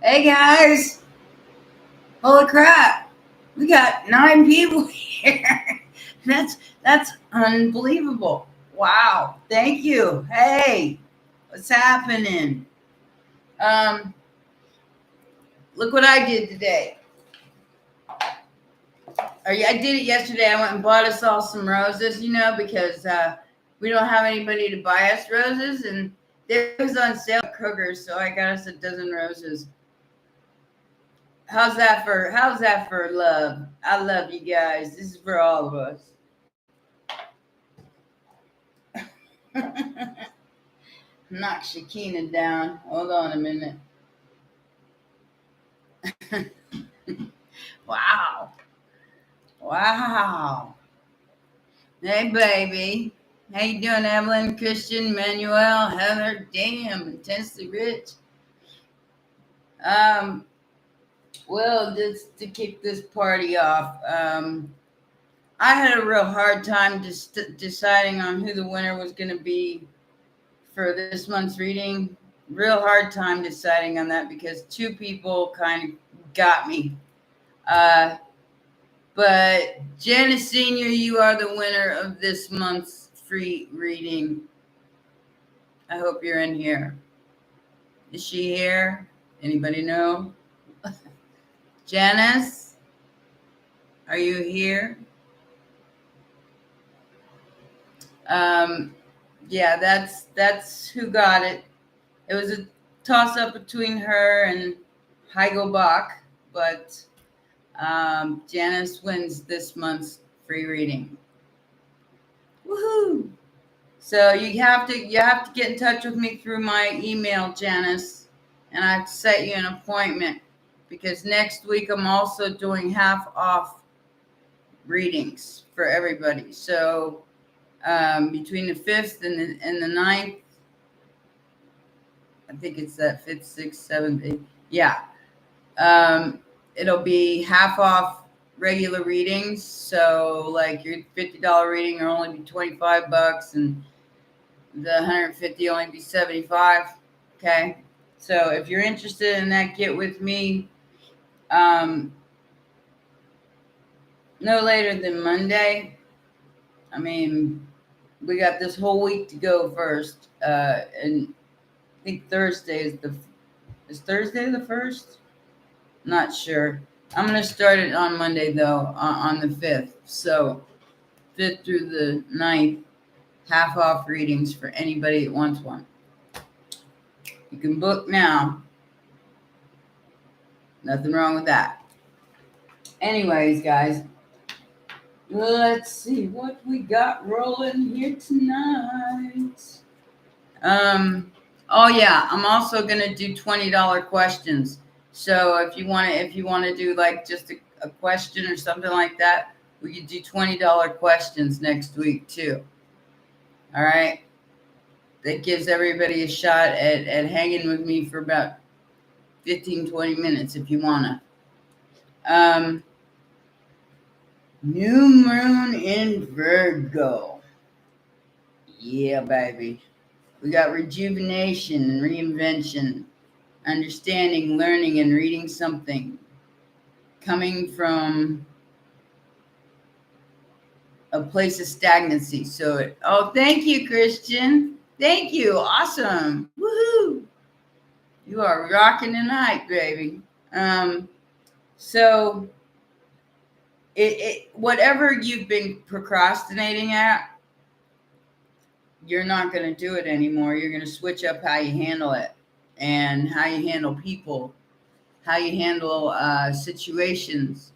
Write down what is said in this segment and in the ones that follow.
Hey guys! Holy crap! We got 9 people here. That's unbelievable. Wow! Thank you. Hey, what's happening? Um, Look what I did today. I did it yesterday. I went and bought us all some roses. Because we don't have anybody to buy us roses, and it was on sale at Kroger, so I got us a dozen roses. How's that for love? I love you guys. This is for all of us. Knock Shakina down. Hold on a minute. Wow. Wow. Hey baby. How you doing, Evelyn, Christian, Manuel, Heather? Damn, intensely rich. Um, well, just to kick this party off, I had a real hard time just deciding on who the winner was going to be for this month's reading. Real hard time deciding on that because two people kind of got me. Uh, but Janice Senior, you are the winner of this month's free reading. I hope you're in here. Is she here? Anybody know? Janice, are you here? Um, yeah, that's who got it. It was a toss up between her and Heigl Bach, but Janice wins this month's free reading. Woohoo! So you have to get in touch with me through my email, Janice, and I have to set you an appointment because next week I'm also doing half off readings for everybody. So between the 5th and the 9th, I think it's that 5th, 6th, 7th, 8th. Yeah. It'll be half off regular readings. So like your $50 reading will only be $25 and the 150 only be 75. Okay. So if you're interested in that, get with me. Um, no later than Monday. I mean, we got this whole week to go first. And I think Thursday is Thursday the 1st? Not sure. I'm going to start it on Monday, though, on the 5th. So 5th through the 9th, half off readings for anybody that wants one. You can book now. Nothing wrong with that. Anyways, guys, let's see what we got rolling here tonight. Oh yeah, I'm also gonna do $20 questions. So if you want to do like just a question or something like that, we could do $20 questions next week too. All right. That gives everybody a shot at hanging with me for about 15-20 minutes if you wanna. New moon in Virgo. Yeah, baby. We got rejuvenation and reinvention, understanding, learning, and reading something coming from a place of stagnancy. So, thank you, Christian. Thank you. Awesome. Woohoo. You are rocking tonight, baby. So whatever you've been procrastinating at, you're not going to do it anymore. You're going to switch up how you handle it and how you handle people, how you handle situations.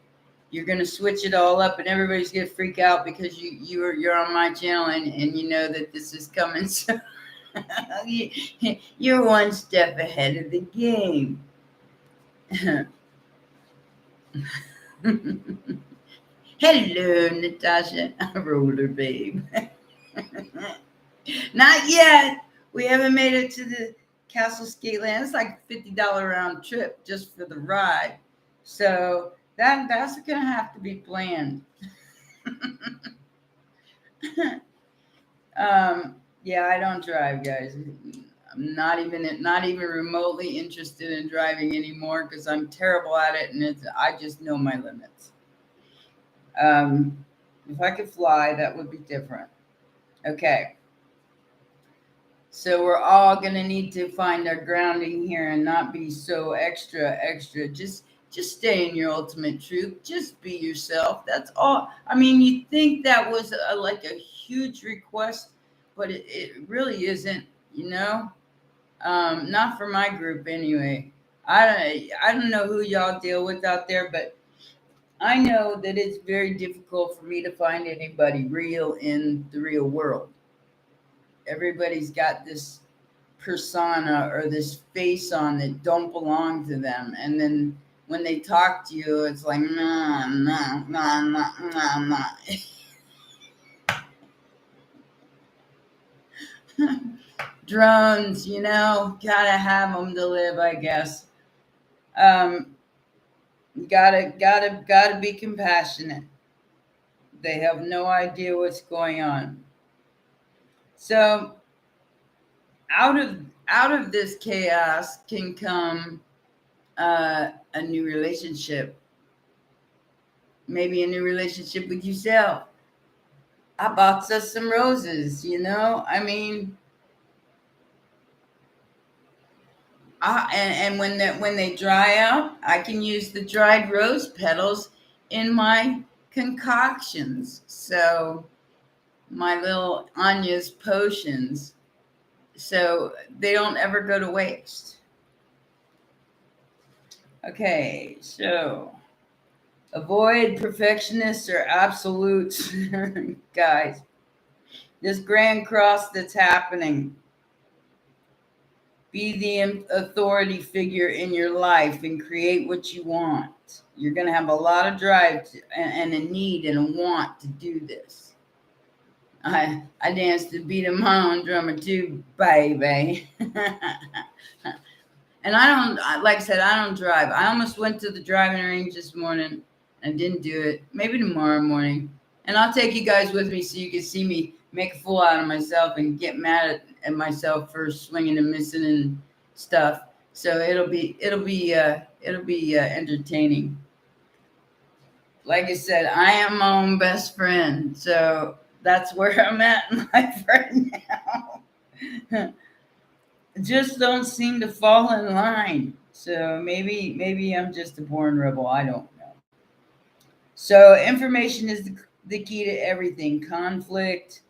You're going to switch it all up, and everybody's going to freak out because you're on my channel and you know that this is coming. So you're one step ahead of the game. Hello, Natasha. I rolled her, babe. Not yet. We haven't made it to the Castle Skateland. It's like $50 round trip just for the ride. So that's gonna have to be planned. Yeah, I don't drive, guys. I'm not even remotely interested in driving anymore because I'm terrible at it, and I just know my limits. Um, if I could fly, that would be different. Okay, so we're all gonna need to find our grounding here and not be so extra. Just stay in your ultimate truth. Just be yourself. That's all. I mean, you think that was like a huge request, but it really isn't. You know. Not for my group anyway. I don't know who y'all deal with out there, but I know that it's very difficult for me to find anybody real in the real world. Everybody's got this persona or this face on that don't belong to them, and then when they talk to you, it's like nah, nah, nah, nah, nah, nah. Drones, gotta have them to live, I guess. Um, gotta be compassionate. They have no idea what's going on. So out of this chaos can come a new relationship, maybe a new relationship with yourself. I bought us some roses. I mean, and when they dry out, I can use the dried rose petals in my concoctions. So my little Anya's potions, so they don't ever go to waste. Okay, so avoid perfectionists or absolutes, guys. This grand cross that's happening. Be the authority figure in your life and create what you want. You're going to have a lot of drive and a need and a want to do this. I dance to beat of my own drummer too, baby. And like I said, I don't drive. I almost went to the driving range this morning and didn't do it. Maybe tomorrow morning. And I'll take you guys with me so you can see me make a fool out of myself and get mad at myself for swinging and missing and stuff. So it'll be entertaining. Like I said, I am my own best friend. So that's where I'm at in life right now. Just don't seem to fall in line. So maybe I'm just a born rebel. I don't know. So information is the key to everything. Conflict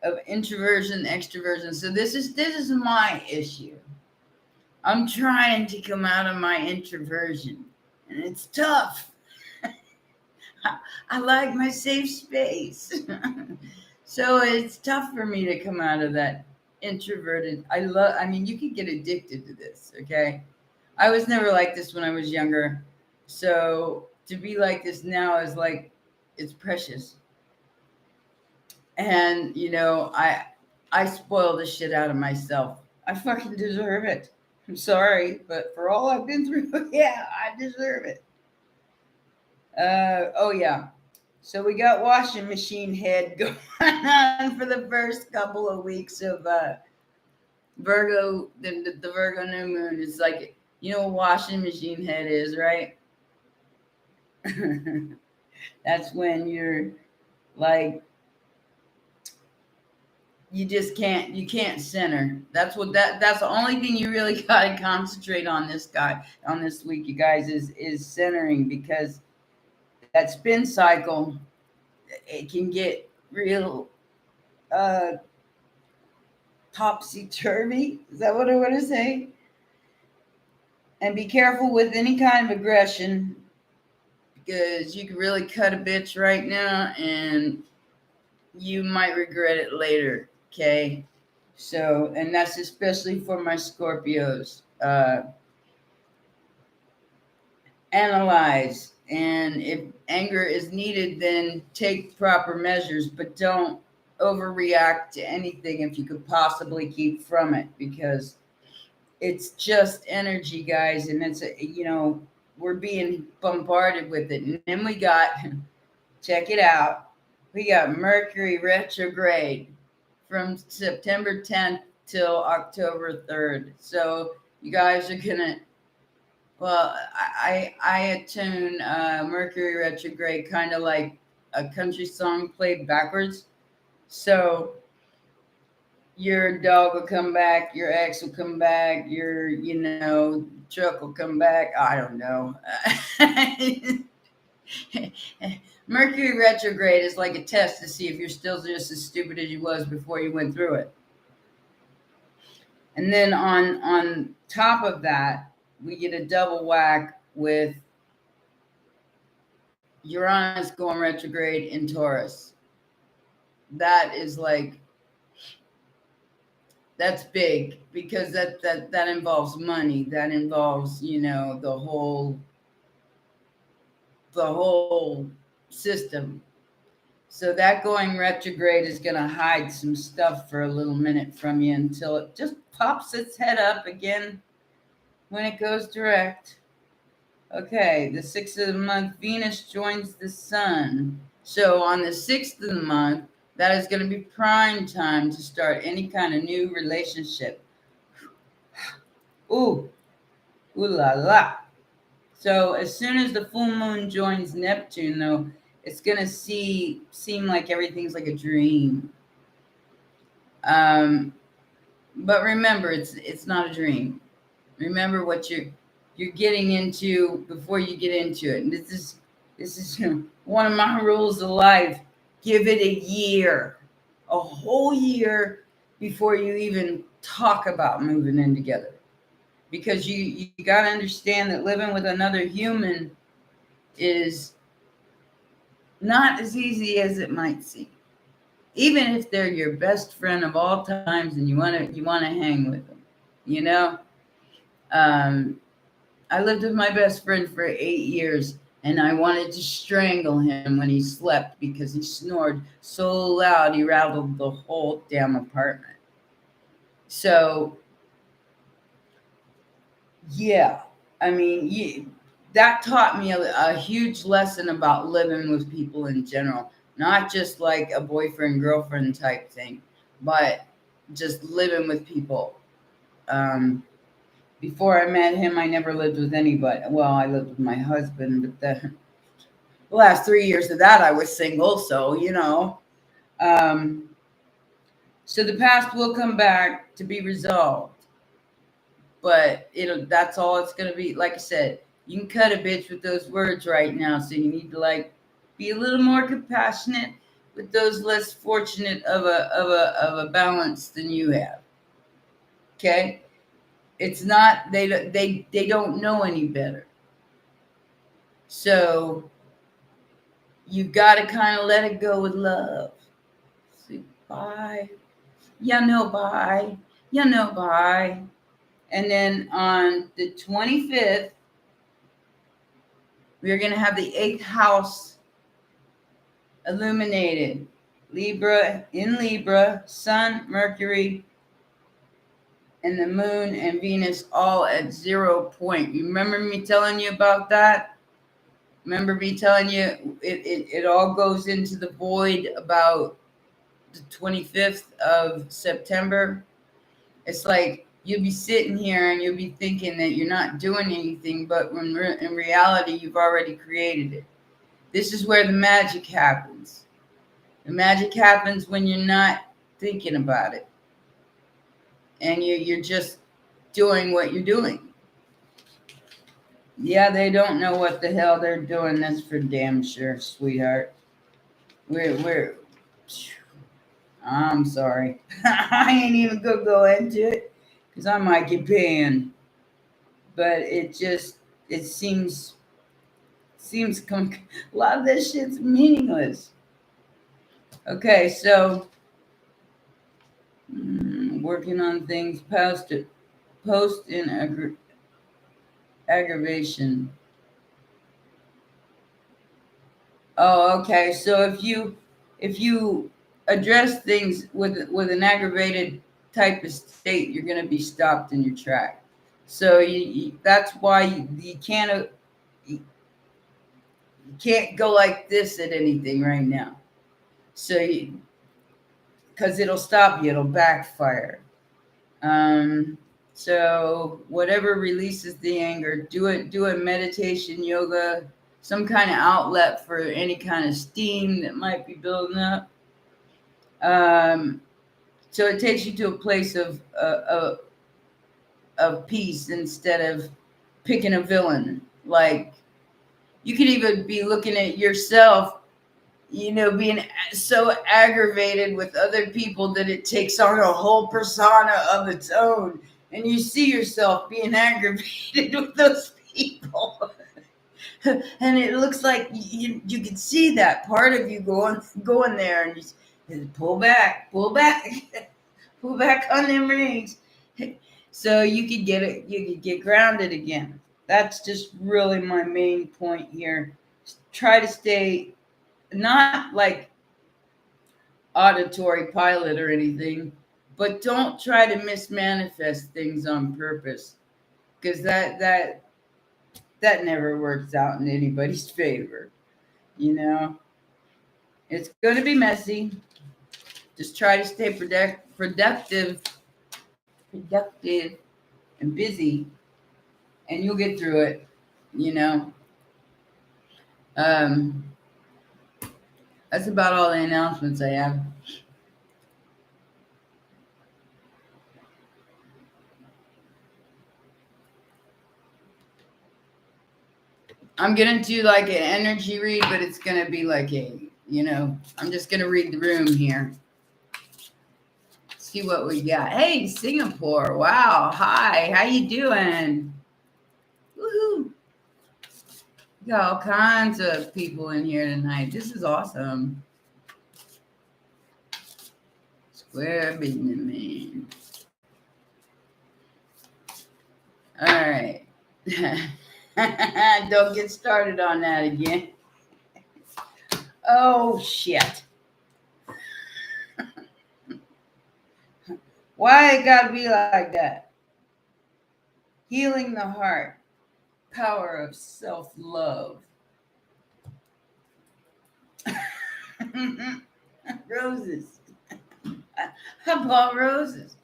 of introversion, extroversion. So this is my issue. I'm trying to come out of my introversion, and it's tough. I like my safe space. So it's tough for me to come out of that introverted. I mean, you can get addicted to this, okay? I was never like this when I was younger. So to be like this now is like it's precious. And I spoil the shit out of myself. I fucking deserve it. I'm sorry, but for all I've been through, yeah, I deserve it. Oh yeah. So we got washing machine head going on for the first couple of weeks of Virgo. The Virgo new moon is like, what washing machine head is, right? That's when you're like, you can't center. That's the only thing you really got to concentrate on this week, you guys, is centering, because that spin cycle, it can get real uh topsy turvy. Is that what I want to say? And be careful with any kind of aggression, because you can really cut a bitch right now and you might regret it later. Okay. So, and that's especially for my Scorpios. Analyze. And if anger is needed, then take proper measures, but don't overreact to anything if you could possibly keep from it, because it's just energy, guys. And we're being bombarded with it. And then we got, check it out, we got Mercury retrograde from September 10th till October 3rd. So you guys are gonna. Well, I attune Mercury retrograde kind of like a country song played backwards. So your dog will come back, your ex will come back, your truck will come back. I don't know. Mercury retrograde is like a test to see if you're still just as stupid as you was before you went through it. And then on top of that, we get a double whack with Uranus going retrograde in Taurus. That is like that's big because that involves money. That involves, the whole system. So that going retrograde is going to hide some stuff for a little minute from you until it just pops its head up again when it goes direct. Okay, the 6th of the month, Venus joins the sun. So on the 6th of the month, that is going to be prime time to start any kind of new relationship. Ooh, ooh la la. So as soon as the full moon joins Neptune, though, it's going to seem like everything's like a dream. Um, but remember, it's not a dream. Remember what you're getting into before you get into it. And this is one of my rules of life. Give it a year, a whole year before you even talk about moving in together. Because you got to understand that living with another human is not as easy as it might seem. Even if they're your best friend of all times and you want to hang with them, you know. Um, I lived with my best friend for 8 years, and I wanted to strangle him when he slept because he snored so loud he rattled the whole damn apartment. So, yeah, I mean, that taught me a huge lesson about living with people in general, not just like a boyfriend girlfriend type thing, but just living with people. Um, Before I met him, I never lived with anybody. Well, I lived with my husband, but the last 3 years of that, I was single. So, Um, so the past will come back to be resolved, but that's all it's going to be. Like I said, you can cut a bitch with those words right now. So you need to like be a little more compassionate with those less fortunate of a balance than you have. Okay. It's not, they don't know any better. So you've got to kind of let it go with love. Say bye. Bye. Bye. And then on the 25th, we're going to have the 8th house illuminated. Libra, Sun, Mercury, and the Moon and Venus all at 0 point. You remember me telling you about that? Remember me telling you it all goes into the void about the 25th of September? It's like you'll be sitting here and you'll be thinking that you're not doing anything, but when in reality, you've already created it. This is where the magic happens. The magic happens when you're not thinking about it and you're just doing what you're doing. Yeah, they don't know what the hell they're doing. That's for damn sure, sweetheart. We're I'm sorry. I ain't even gonna go into it because I might get banned. But it seems a lot of this shit's meaningless. Okay, so working on things post in aggravation. Oh, okay. So if you address things with an aggravated type of state, you're going to be stopped in your track. So that's why you can't go like this at anything right now. So because it'll stop you, it'll backfire. Um, so whatever releases the anger, do a meditation, yoga, some kind of outlet for any kind of steam that might be building up. Um, so it takes you to a place of peace instead of picking a villain. Like you could even be looking at yourself, being so aggravated with other people that it takes on a whole persona of its own, and you see yourself being aggravated with those people. And it looks like you can see that part of you going there, and you pull back, pull back on them rings, so you could get grounded again. That's just really my main point here. Try to stay not like auditory pilot or anything, but don't try to mismanifest things on purpose, because that never works out in anybody's favor. You know, it's going to be messy. Just try to stay productive, and busy, and you'll get through it. You know, um, that's about all the announcements I have. I'm gonna do like an energy read, but it's gonna be like I'm just gonna read the room here. See what we got. Hey, Singapore! Wow, hi, how you doing? Woohoo! We got all kinds of people in here tonight. This is awesome. Square business man. All right. Don't get started on that again. Oh shit! Why it gotta be like that? Healing the heart. Power of self-love. Roses. How about roses?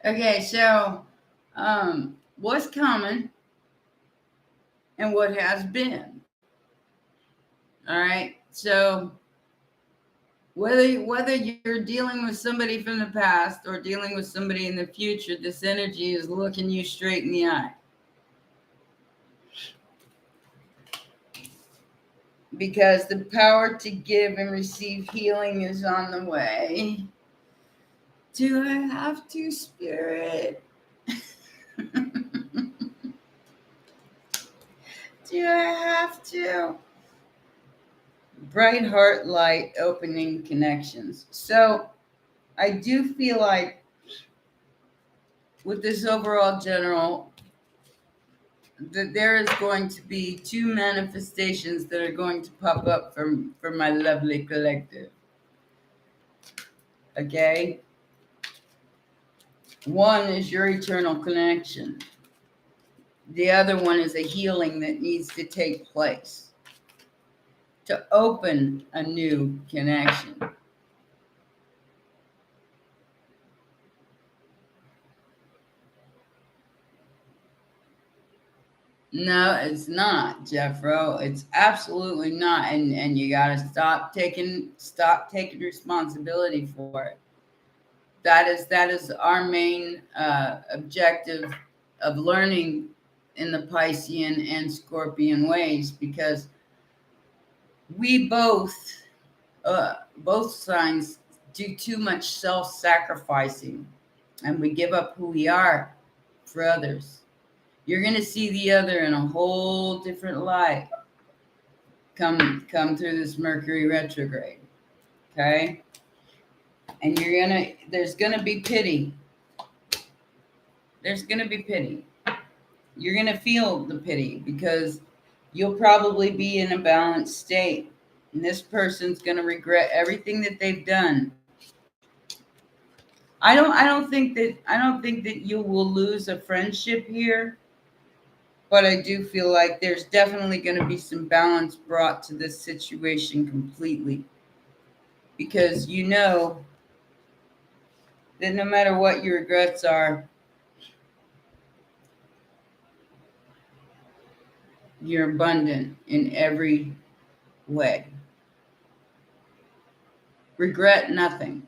Okay, so what's coming and what has been. All right. So whether you're dealing with somebody from the past or dealing with somebody in the future, this energy is looking you straight in the eye. Because the power to give and receive healing is on the way. Do I have to, Spirit? Do I have to? Bright heart light opening connections. So I do feel like with this overall general that there is going to be two manifestations that are going to pop up from my lovely collective. Okay? One is your eternal connection. The other one is a healing that needs to take place to open a new connection. No, it's not, Jeffro. It's absolutely not. And you gotta stop taking responsibility for it. That is our main objective of learning in the Piscean and Scorpion ways, because we both signs do too much self-sacrificing, and we give up who we are for others. You're gonna see the other in a whole different light come through this Mercury retrograde. Okay? And there's gonna be pity. There's gonna be pity. You're gonna feel the pity because you'll probably be in a balanced state. And this person's gonna regret everything that they've done. I don't think that you will lose a friendship here. But I do feel like there's definitely going to be some balance brought to this situation completely. Because you know that no matter what your regrets are, you're abundant in every way. Regret nothing.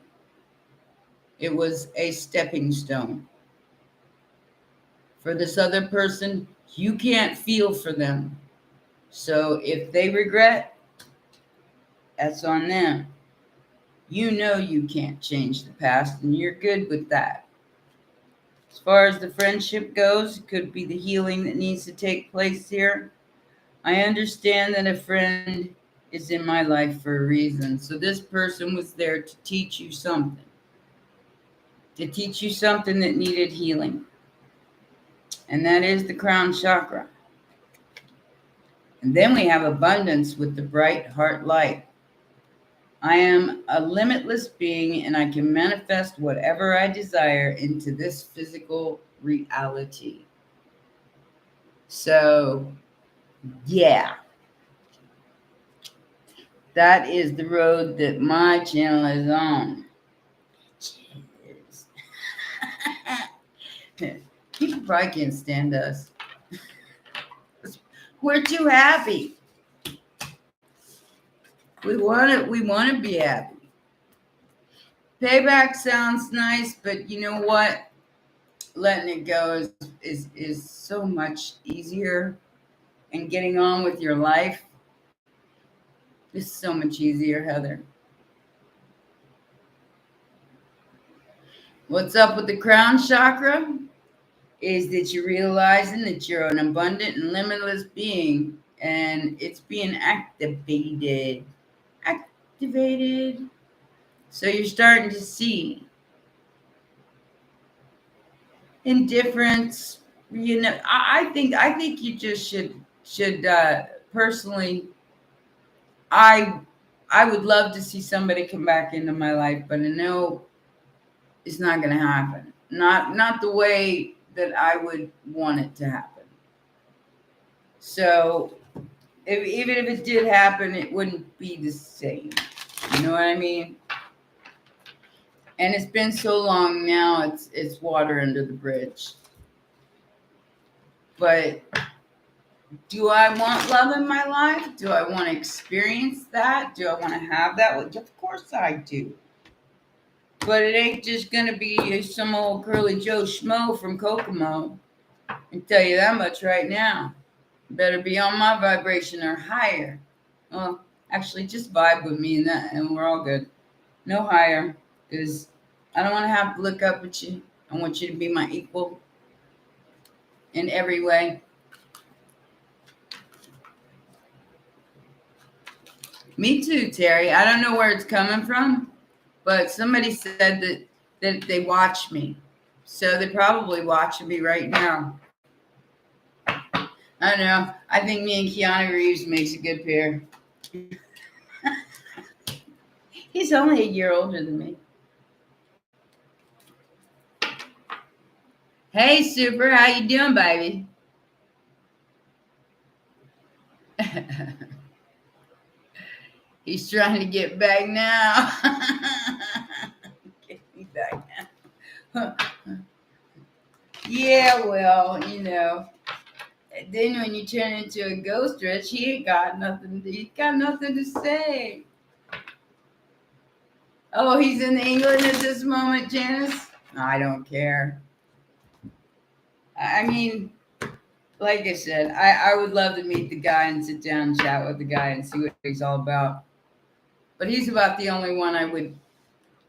It was a stepping stone. For this other person, you can't feel for them. So if they regret, that's on them. You know you can't change the past, and you're good with that. As far as the friendship goes, it could be the healing that needs to take place here. I understand that a friend is in my life for a reason. So this person was there to teach you something that needed healing. And that is the crown chakra. And then we have abundance with the bright heart light. I am a limitless being and I can manifest whatever I desire into this physical reality. So, yeah, that is the road that my channel is on. People probably can't stand us. We're too happy. We want to be happy. Payback sounds nice, but you know what? Letting it go is so much easier, and getting on with your life is so much easier, Heather. What's up with the crown chakra is that you're realizing that you're an abundant and limitless being, and it's being activated. Activated. So you're starting to see indifference. You know, I think you just should personally. I I would love to see somebody come back into my life, but I know it's not going to happen. Not the way that I would want it to happen. So even if it did happen, it wouldn't be the same. You know what I mean? And it's been so long now, it's water under the bridge. But do I want love in my life? Do I want to experience that? Do I want to have that? Well, of course I do. But it ain't just gonna be some old curly Joe schmo from Kokomo. I can tell you that much right now. Better be on my vibration or higher. Well, actually, just vibe with me and we're all good. No higher, because I don't want to have to look up at you. I want you to be my equal in every way. Me too, Terry. I don't know where it's coming from, but somebody said that they watch me. So they're probably watching me right now. I don't know. I think me and Keanu Reeves makes a good pair. He's only a year older than me. Hey, Super, how you doing, baby? He's trying to get back now. Get me back now. Yeah, well, you know. Then when you turn into a ghost rich, he ain't got nothing. He's got nothing to say. Oh, he's in England at this moment, Janice. I don't care. I mean, like I said, I would love to meet the guy and sit down and chat with the guy and see what he's all about. But he's about the only one I would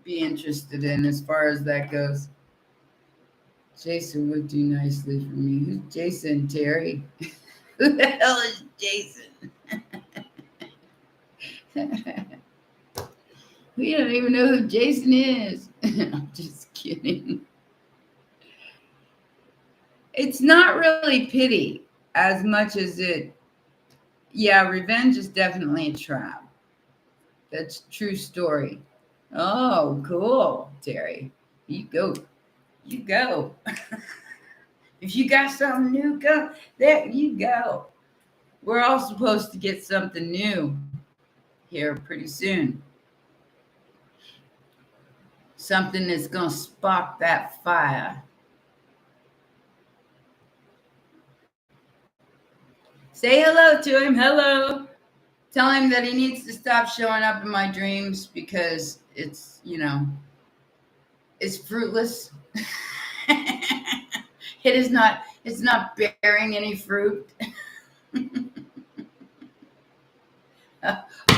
be interested in as far as that goes. Jason would do nicely for me. Who's Jason? Terry? Who the hell is Jason? We don't even know who Jason is. I'm just kidding. It's not really pity as much as yeah, revenge is definitely a trap. That's a true story. Oh, cool, Terry. You go. You go. If you got something new, go. There you go. We're all supposed to get something new here pretty soon. Something that's going to spark that fire. Say hello to him. Hello. Tell him that he needs to stop showing up in my dreams because it's fruitless. It's not bearing any fruit.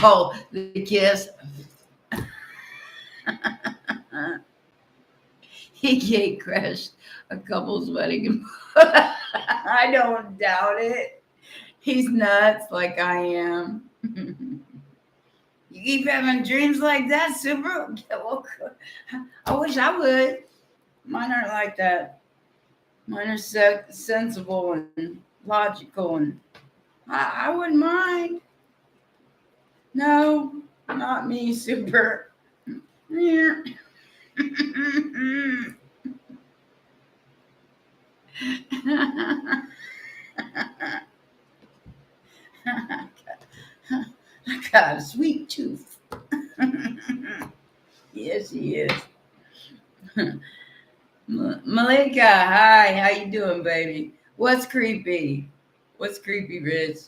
Oh, the kiss. He gate crashed a couple's wedding. I don't doubt it. He's nuts like I am. You keep having dreams like that, super? Well, I wish I would. Mine aren't like that. Mine are sensible and logical, and I wouldn't mind. No, not me, super. I got a sweet tooth. Yes, he is. Malika, hi. How you doing, baby? What's creepy? What's creepy, Rich?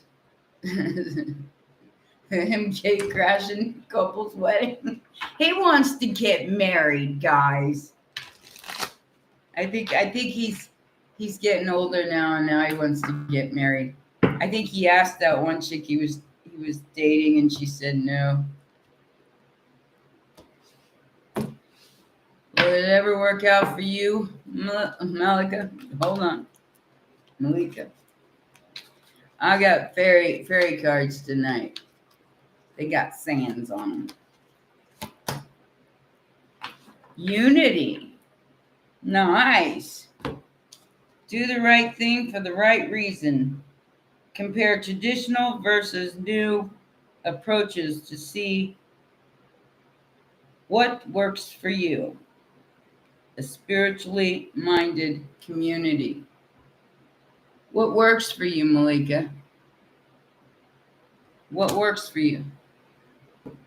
Him cake crashing couple's wedding. He wants to get married, guys. I think he's getting older now, and now he wants to get married. I think he asked that one chick he was dating, and she said no. Will it ever work out for you, Malika? Hold on, Malika. I got fairy cards tonight. They got sands on them. Unity. Nice. Do the right thing for the right reason. Compare traditional versus new approaches to see what works for you. A spiritually minded community. What works for you, Malika? What works for you?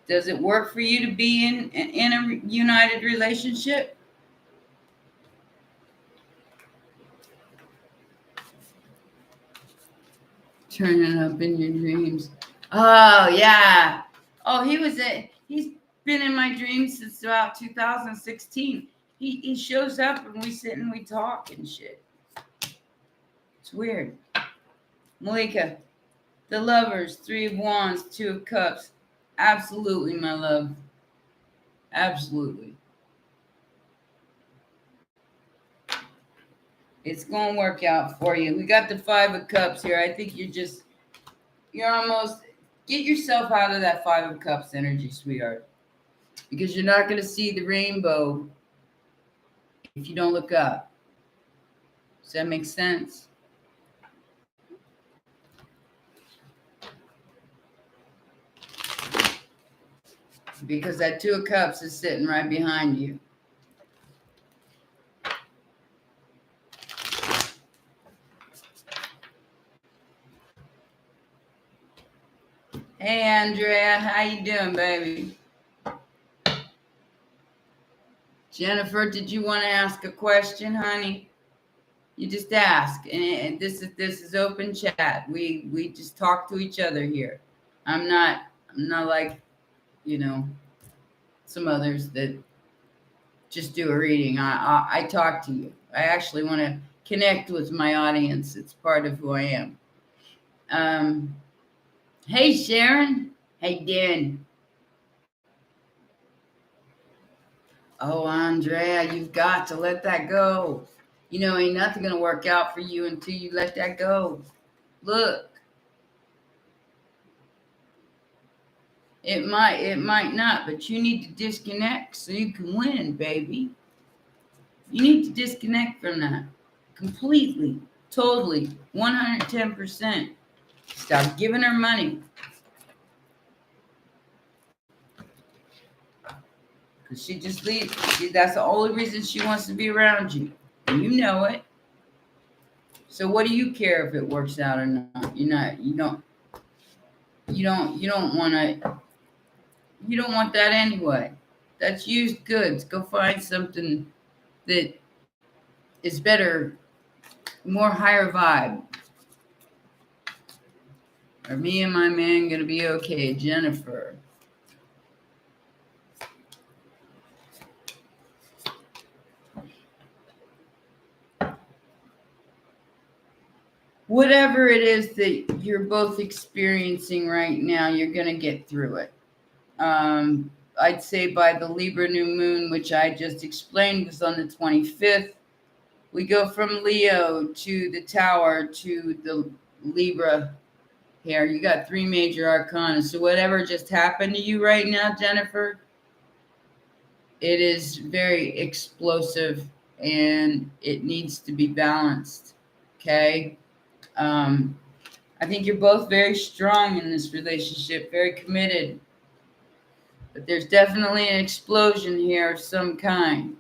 Does it work for you to be in a united relationship? Turning up in your dreams. Oh, yeah. Oh, he's been in my dreams since about 2016. He shows up and we sit and we talk and shit. It's weird. Malika, the lovers, 3 of wands, 2 of cups. Absolutely, my love. Absolutely. It's going to work out for you. We got the 5 of cups here. I think you're almost, get yourself out of that 5 of cups energy, sweetheart. Because you're not going to see the rainbow if you don't look up. Does that make sense? Because that 2 of cups is sitting right behind you. Hey, Andrea, how you doing, baby? Jennifer, did you want to ask a question, honey? You just ask, and this is open chat. We just talk to each other here. I'm not like, some others that just do a reading. I talk to you. I actually want to connect with my audience. It's part of who I am. Hey, Sharon. Hey, Dan. Oh, Andrea, you've got to let that go. Ain't nothing going to work out for you until you let that go. Look. It might not, but you need to disconnect so you can win, baby. You need to disconnect from that completely, totally, 110%. Stop giving her money. Because she just leaves. That's the only reason she wants to be around you. And you know it. So what do you care if it works out or not? You don't want to, you don't want that anyway. That's used goods. Go find something that is better, more higher vibe. Are me and my man gonna be okay, Jennifer? Whatever it is that you're both experiencing right now, you're gonna get through it. I'd say by the Libra new moon, which I just explained was on the 25th, we go from Leo to the Tower to the Libra here. You got three major arcana. So whatever just happened to you right now, Jennifer, it is very explosive and it needs to be balanced. Okay. I think you're both very strong in this relationship, very committed. But there's definitely an explosion here of some kind.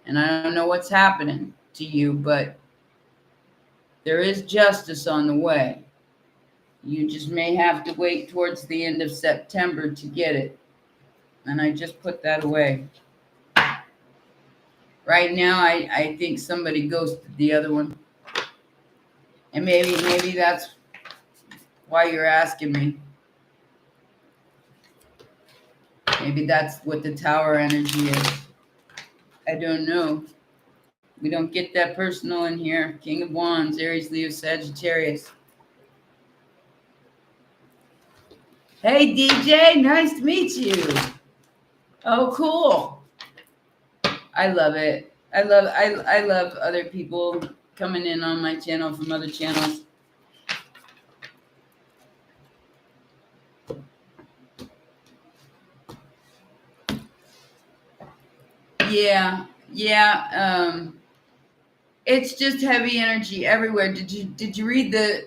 And I don't know what's happening to you, but there is justice on the way. You just may have to wait towards the end of September to get it. And I just put that away. Right now, I think somebody ghosted the other one. And maybe that's why you're asking me. Maybe that's what the Tower energy is. I don't know. We don't get that personal in here. King of Wands, Aries, Leo, Sagittarius. Hey, DJ, nice to meet you. Oh, cool. I love it. I love other people coming in on my channel from other channels. Yeah. It's just heavy energy everywhere. Did you read the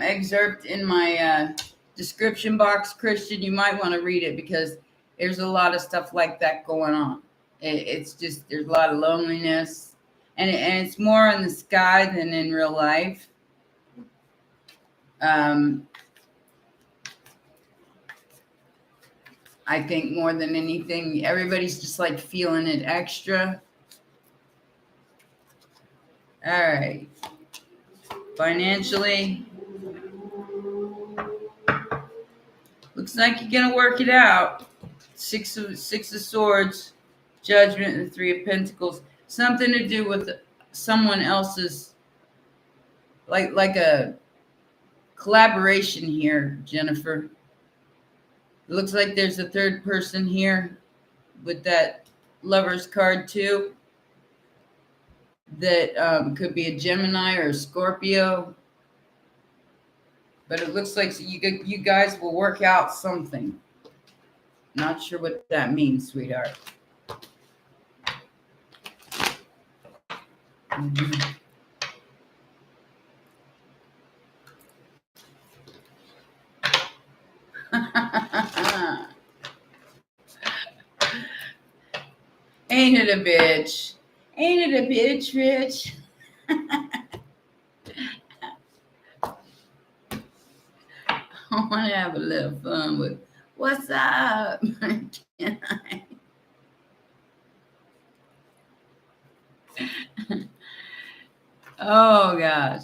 excerpt in my description box, Christian? You might want to read it because there's a lot of stuff like that going on. It's just there's a lot of loneliness, and it's more in the sky than in real life. I think more than anything, everybody's just like feeling it extra. All right. Financially, looks like you're gonna work it out. Six of Swords, Judgment, and Three of Pentacles. Something to do with someone else's, like a collaboration here, Jennifer. It looks like there's a third person here with that Lover's card too. That could be a Gemini or a Scorpio. But it looks like you guys will work out something. Not sure what that means, sweetheart. Mm-hmm. Ain't it a bitch? Ain't it a bitch, Rich? I want to have a little fun with what's up? Can I? Oh gosh.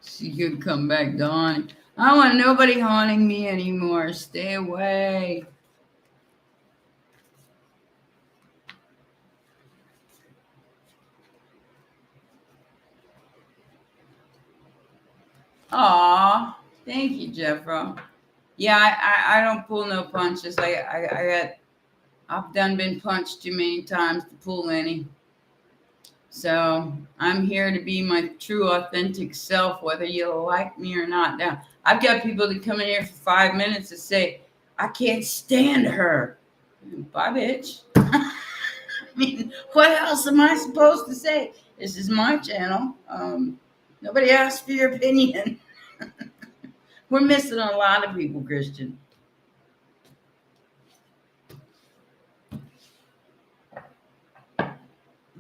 She could come back to haunt. I don't want nobody haunting me anymore. Stay away. Aw, thank you, Jeffro. Yeah, I don't pull no punches. I've been punched too many times to pull any. So I'm here to be my true, authentic self, whether you like me or not. Now, I've got people that come in here for 5 minutes and say, I can't stand her. Bye, bitch. I mean, what else am I supposed to say? This is my channel. Nobody asked for your opinion. We're missing a lot of people, Christian.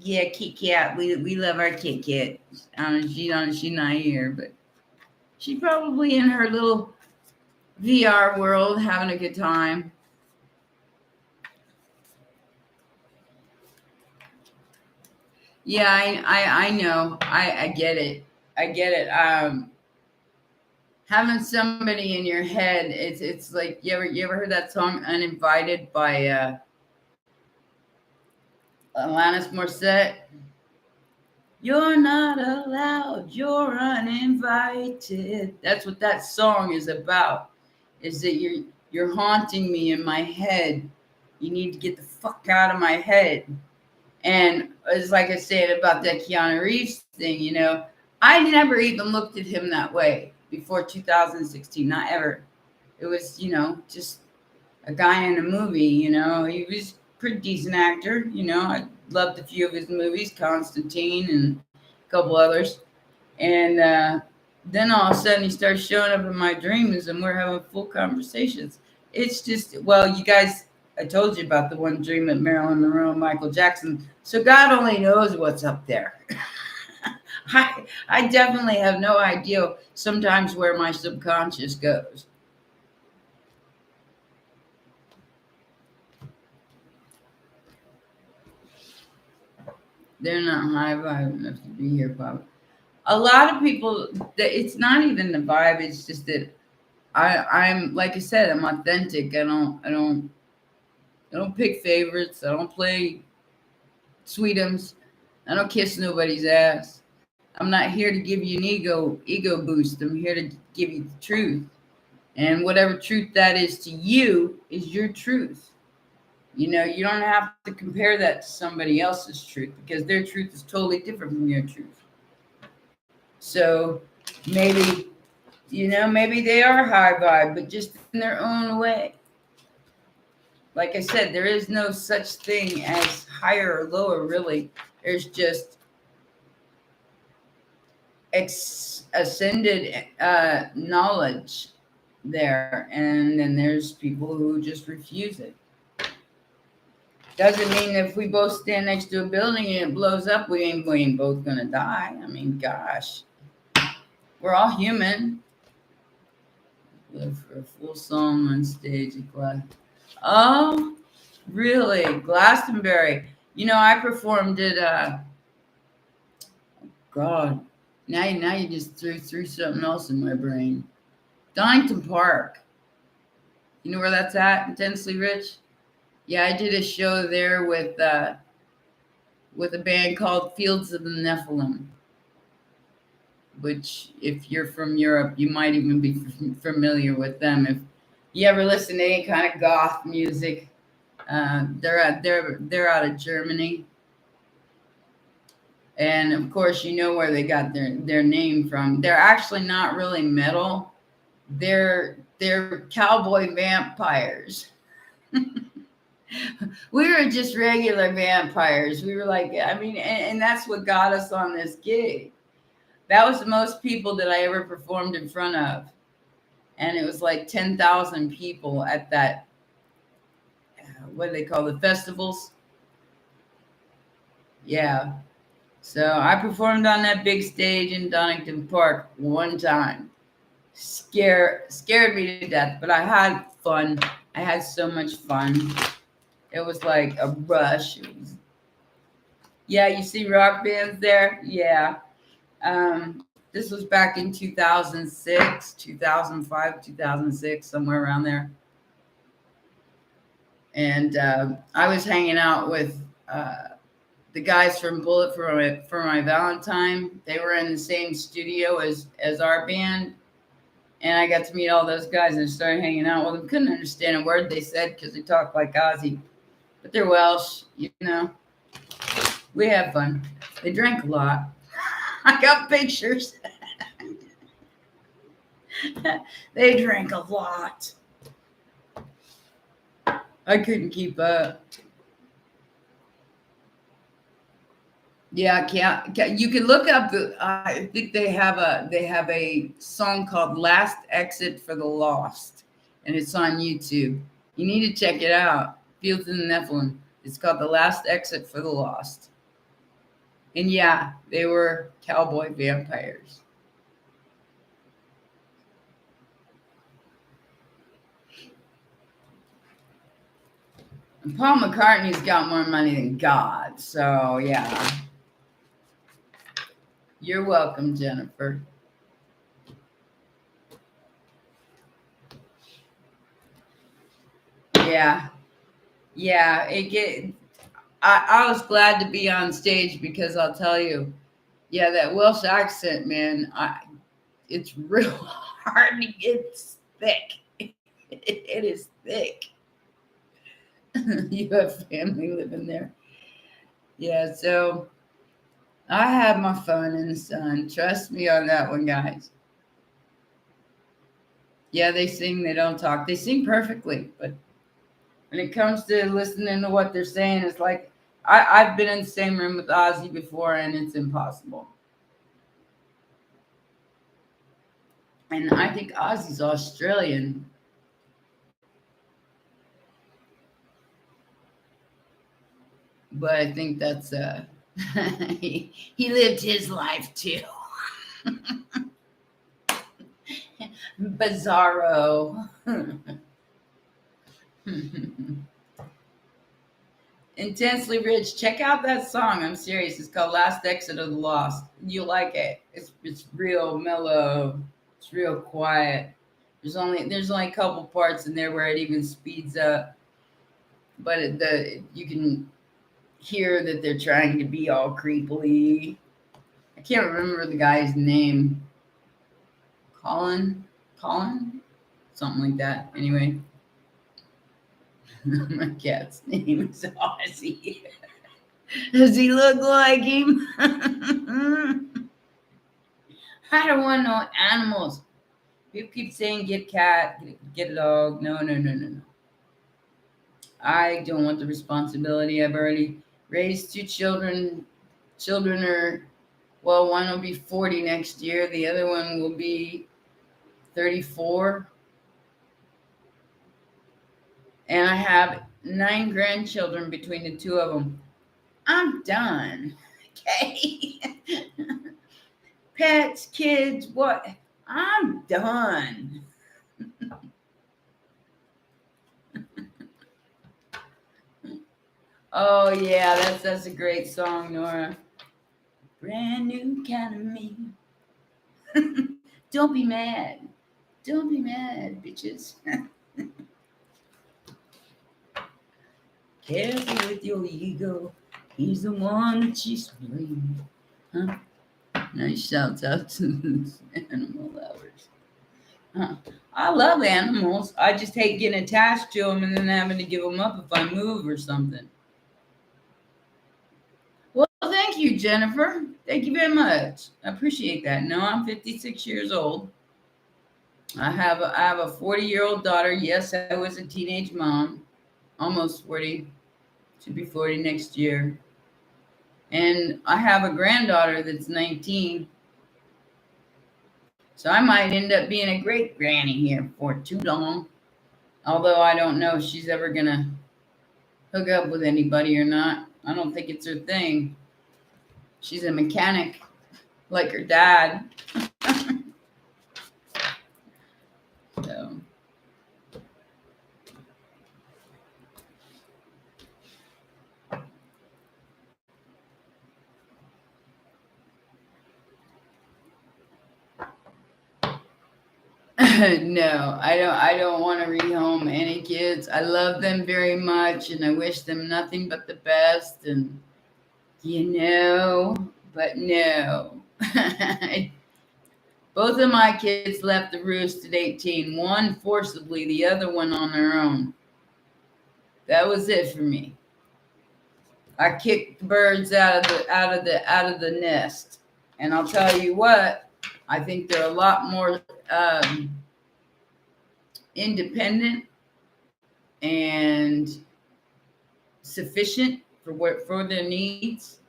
Yeah, Kit Kat. We love our Kit Kat. She's not here, but she's probably in her little VR world having a good time. Yeah, I know. I get it. I get it. Having somebody in your head, it's like you ever heard that song "Uninvited" by Alanis Morissette? You're not allowed. You're uninvited. That's what that song is about. Is that you're haunting me in my head. You need to get the fuck out of my head. And it's like I said about that Keanu Reeves thing, I never even looked at him that way before 2016. Not ever. It was, just a guy in a movie, He was a pretty decent actor, I loved a few of his movies, Constantine and a couple others. And then all of a sudden he starts showing up in my dreams and we're having full conversations. It's just, well, you guys, I told you about the one dream of Marilyn Monroe and Michael Jackson. So God only knows what's up there. I definitely have no idea sometimes where my subconscious goes. They're not high vibe enough to be here, Papa. A lot of people, it's not even the vibe. It's just that I'm like I said, I'm authentic. I don't pick favorites. I don't play sweetums. I don't kiss nobody's ass. I'm not here to give you an ego boost. I'm here to give you the truth. And whatever truth that is to you is your truth. You don't have to compare that to somebody else's truth because their truth is totally different from your truth. So maybe, maybe they are high vibe, but just in their own way. Like I said, there is no such thing as higher or lower, really. There's just ascended knowledge there, and then there's people who just refuse it. Doesn't mean if we both stand next to a building and it blows up, we ain't both gonna die. I mean, gosh, we're all human. Live for a full song on stage at Glass. Oh, really? Glastonbury. I performed at God. Now you just threw something else in my brain. Donington Park. You know where that's at? Intensely Rich. Yeah, I did a show there with a band called Fields of the Nephilim, which, if you're from Europe, you might even be familiar with them. If you ever listen to any kind of goth music, they're out of Germany, and of course, you know where they got their name from. They're actually not really metal. They're cowboy vampires. We were just regular vampires. We were like, I mean, and that's what got us on this gig. That was the most people that I ever performed in front of. And it was like 10,000 people at that, what do they call the festivals? Yeah. So I performed on that big stage in Donington Park one time. Scared me to death, but I had fun. I had so much fun. It was like a rush. Yeah, you see rock bands there? Yeah. This was back in 2006, 2005, 2006, somewhere around there. And I was hanging out with the guys from Bullet for my Valentine. They were in the same studio as our band. And I got to meet all those guys and started hanging out with them. Couldn't understand a word they said because they talked like Ozzy. But they're Welsh, We have fun. They drank a lot. I got pictures. They drank a lot. I couldn't keep up. Yeah, can't. You can look up I think they have a song called "Last Exit for the Lost," and it's on YouTube. You need to check it out. Fields in the Nephilim. It's called "The Last Exit for the Lost." And yeah, they were cowboy vampires. And Paul McCartney's got more money than God. So yeah, you're welcome, Jennifer. Yeah, yeah. I was glad to be on stage because I'll tell you, yeah, that Welsh accent, man, it's real hard to get. It's thick. It is thick. You have family living there. Yeah, so I have my fun in the sun. Trust me on that one, guys. Yeah, they sing, they don't talk. They sing perfectly, but when it comes to listening to what they're saying, it's like I've been in the same room with Ozzy before, and it's impossible. And I think Ozzy's Australian, but I think that's he lived his life too. Bizarro. Intensely Rich. Check out that song. I'm serious. It's called Last Exit of the Lost. You'll like it. It's real mellow. It's real quiet. There's only a couple parts in there where it even speeds up, but you can hear that they're trying to be all creepily. I can't remember the guy's name. Colin, something like that. Anyway, my cat's name is Ozzy. Does he look like him? I don't want no animals. People keep saying get a cat, get a dog. No, no, no, no, no. I don't want the responsibility. I've already raised two children. Children are, well, one will be 40 next year. The other one will be 34. And I have 9 grandchildren between the two of them. I'm done. Okay. Pets, kids, what? I'm done. Oh yeah, that's a great song, Nora. Brand new kind of me. Don't be mad. Don't be mad, bitches. Careful with your ego. He's the one that she's playing. Huh? Nice shouts out to the animal lovers. Huh. I love animals. I just hate getting attached to them and then having to give them up if I move or something. Well, thank you, Jennifer. Thank you very much. I appreciate that. No, I'm 56 years old. I have a 40-year-old daughter. Yes, I was a teenage mom, almost 40. Should be 40 next year. And I have a granddaughter that's 19. So I might end up being a great granny here for too long. Although I don't know if she's ever going to hook up with anybody or not. I don't think it's her thing. She's a mechanic like her dad. So. No, I don't want to rehome any kids. I love them very much and I wish them nothing but the best, and but no. Both of my kids left the roost at 18, one forcibly, the other one on their own. That was it for me. I kicked the birds out of the nest. And I'll tell you what, I think they're a lot more independent and sufficient for their needs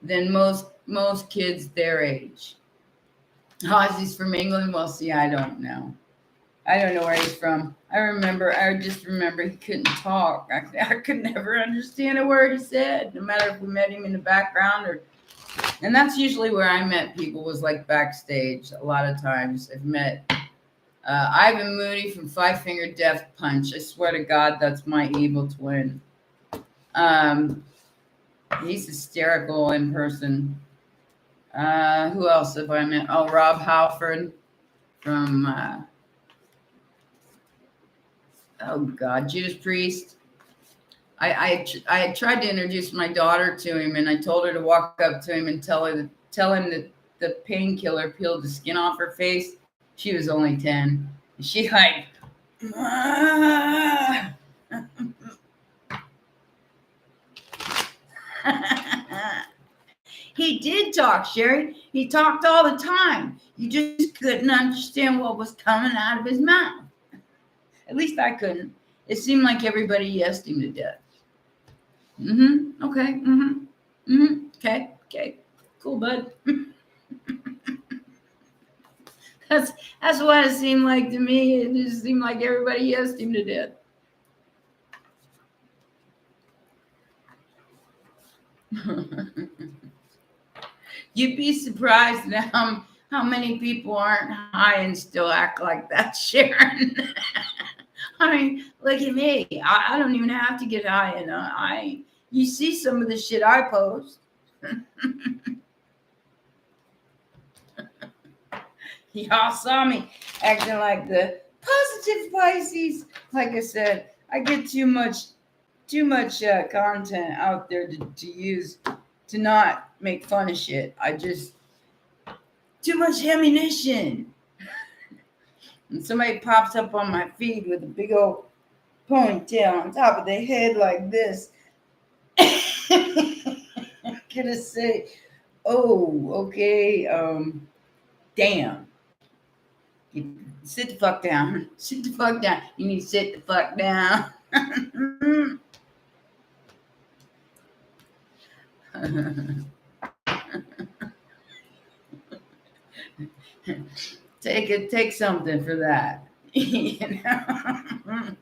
than most kids their age. Ozzy's from England. Well, see, I don't know. I don't know where he's from. I just remember he couldn't talk. I could never understand a word he said, no matter if we met him in the background or And that's usually where I met people, was like backstage. A lot of times I've met Ivan Mooney from Five Finger Death Punch. I swear to God, that's my evil twin. Um, he's hysterical in person. Who else have I met? Oh, Rob Halford from, oh God, Judas Priest. I had tried to introduce my daughter to him, and I told her to walk up to him and tell him that the painkiller peeled the skin off her face. She was only 10. She like, "Ah." He did talk, Sherry. He talked all the time. You just couldn't understand what was coming out of his mouth. At least I couldn't. It seemed like everybody yesed him to death. Okay. Okay. Cool, bud. That's what it seemed like to me. It just seemed like everybody yesed him to death. You'd be surprised at how many people aren't high and still act like that, Sharon. I mean, look at me. I don't even have to get high enough. You see some of the shit I post. Y'all saw me acting like the positive Pisces. Like I said, I get too much content out there to use to not make fun of shit. I just too much ammunition. And somebody pops up on my feed with a big old ponytail on top of their head like this. I'm gonna say, oh, okay, damn. You sit the fuck down. Sit the fuck down. You need to sit the fuck down. Take something for that. You know?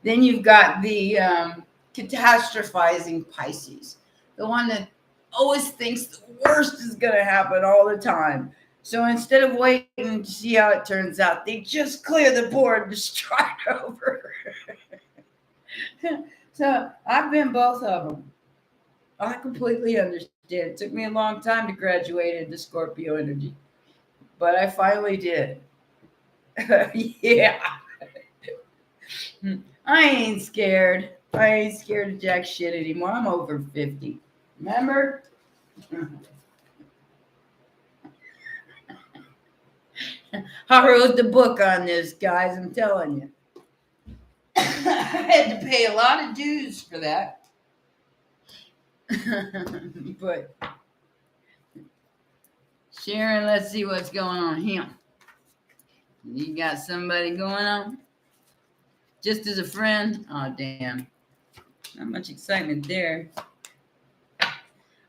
Then you've got the catastrophizing Pisces, the one that always thinks the worst is going to happen all the time. So instead of waiting to see how it turns out, they just clear the board and start over. So I've been both of them. I completely understand. It took me a long time to graduate into Scorpio energy, but I finally did. Yeah. I ain't scared. I ain't scared of jack shit anymore. I'm over 50. Remember? I wrote the book on this, guys. I'm telling you. I had to pay a lot of dues for that. But Sharon, let's see what's going on here. You got somebody going on? Just as a friend? Oh, damn. Not much excitement there.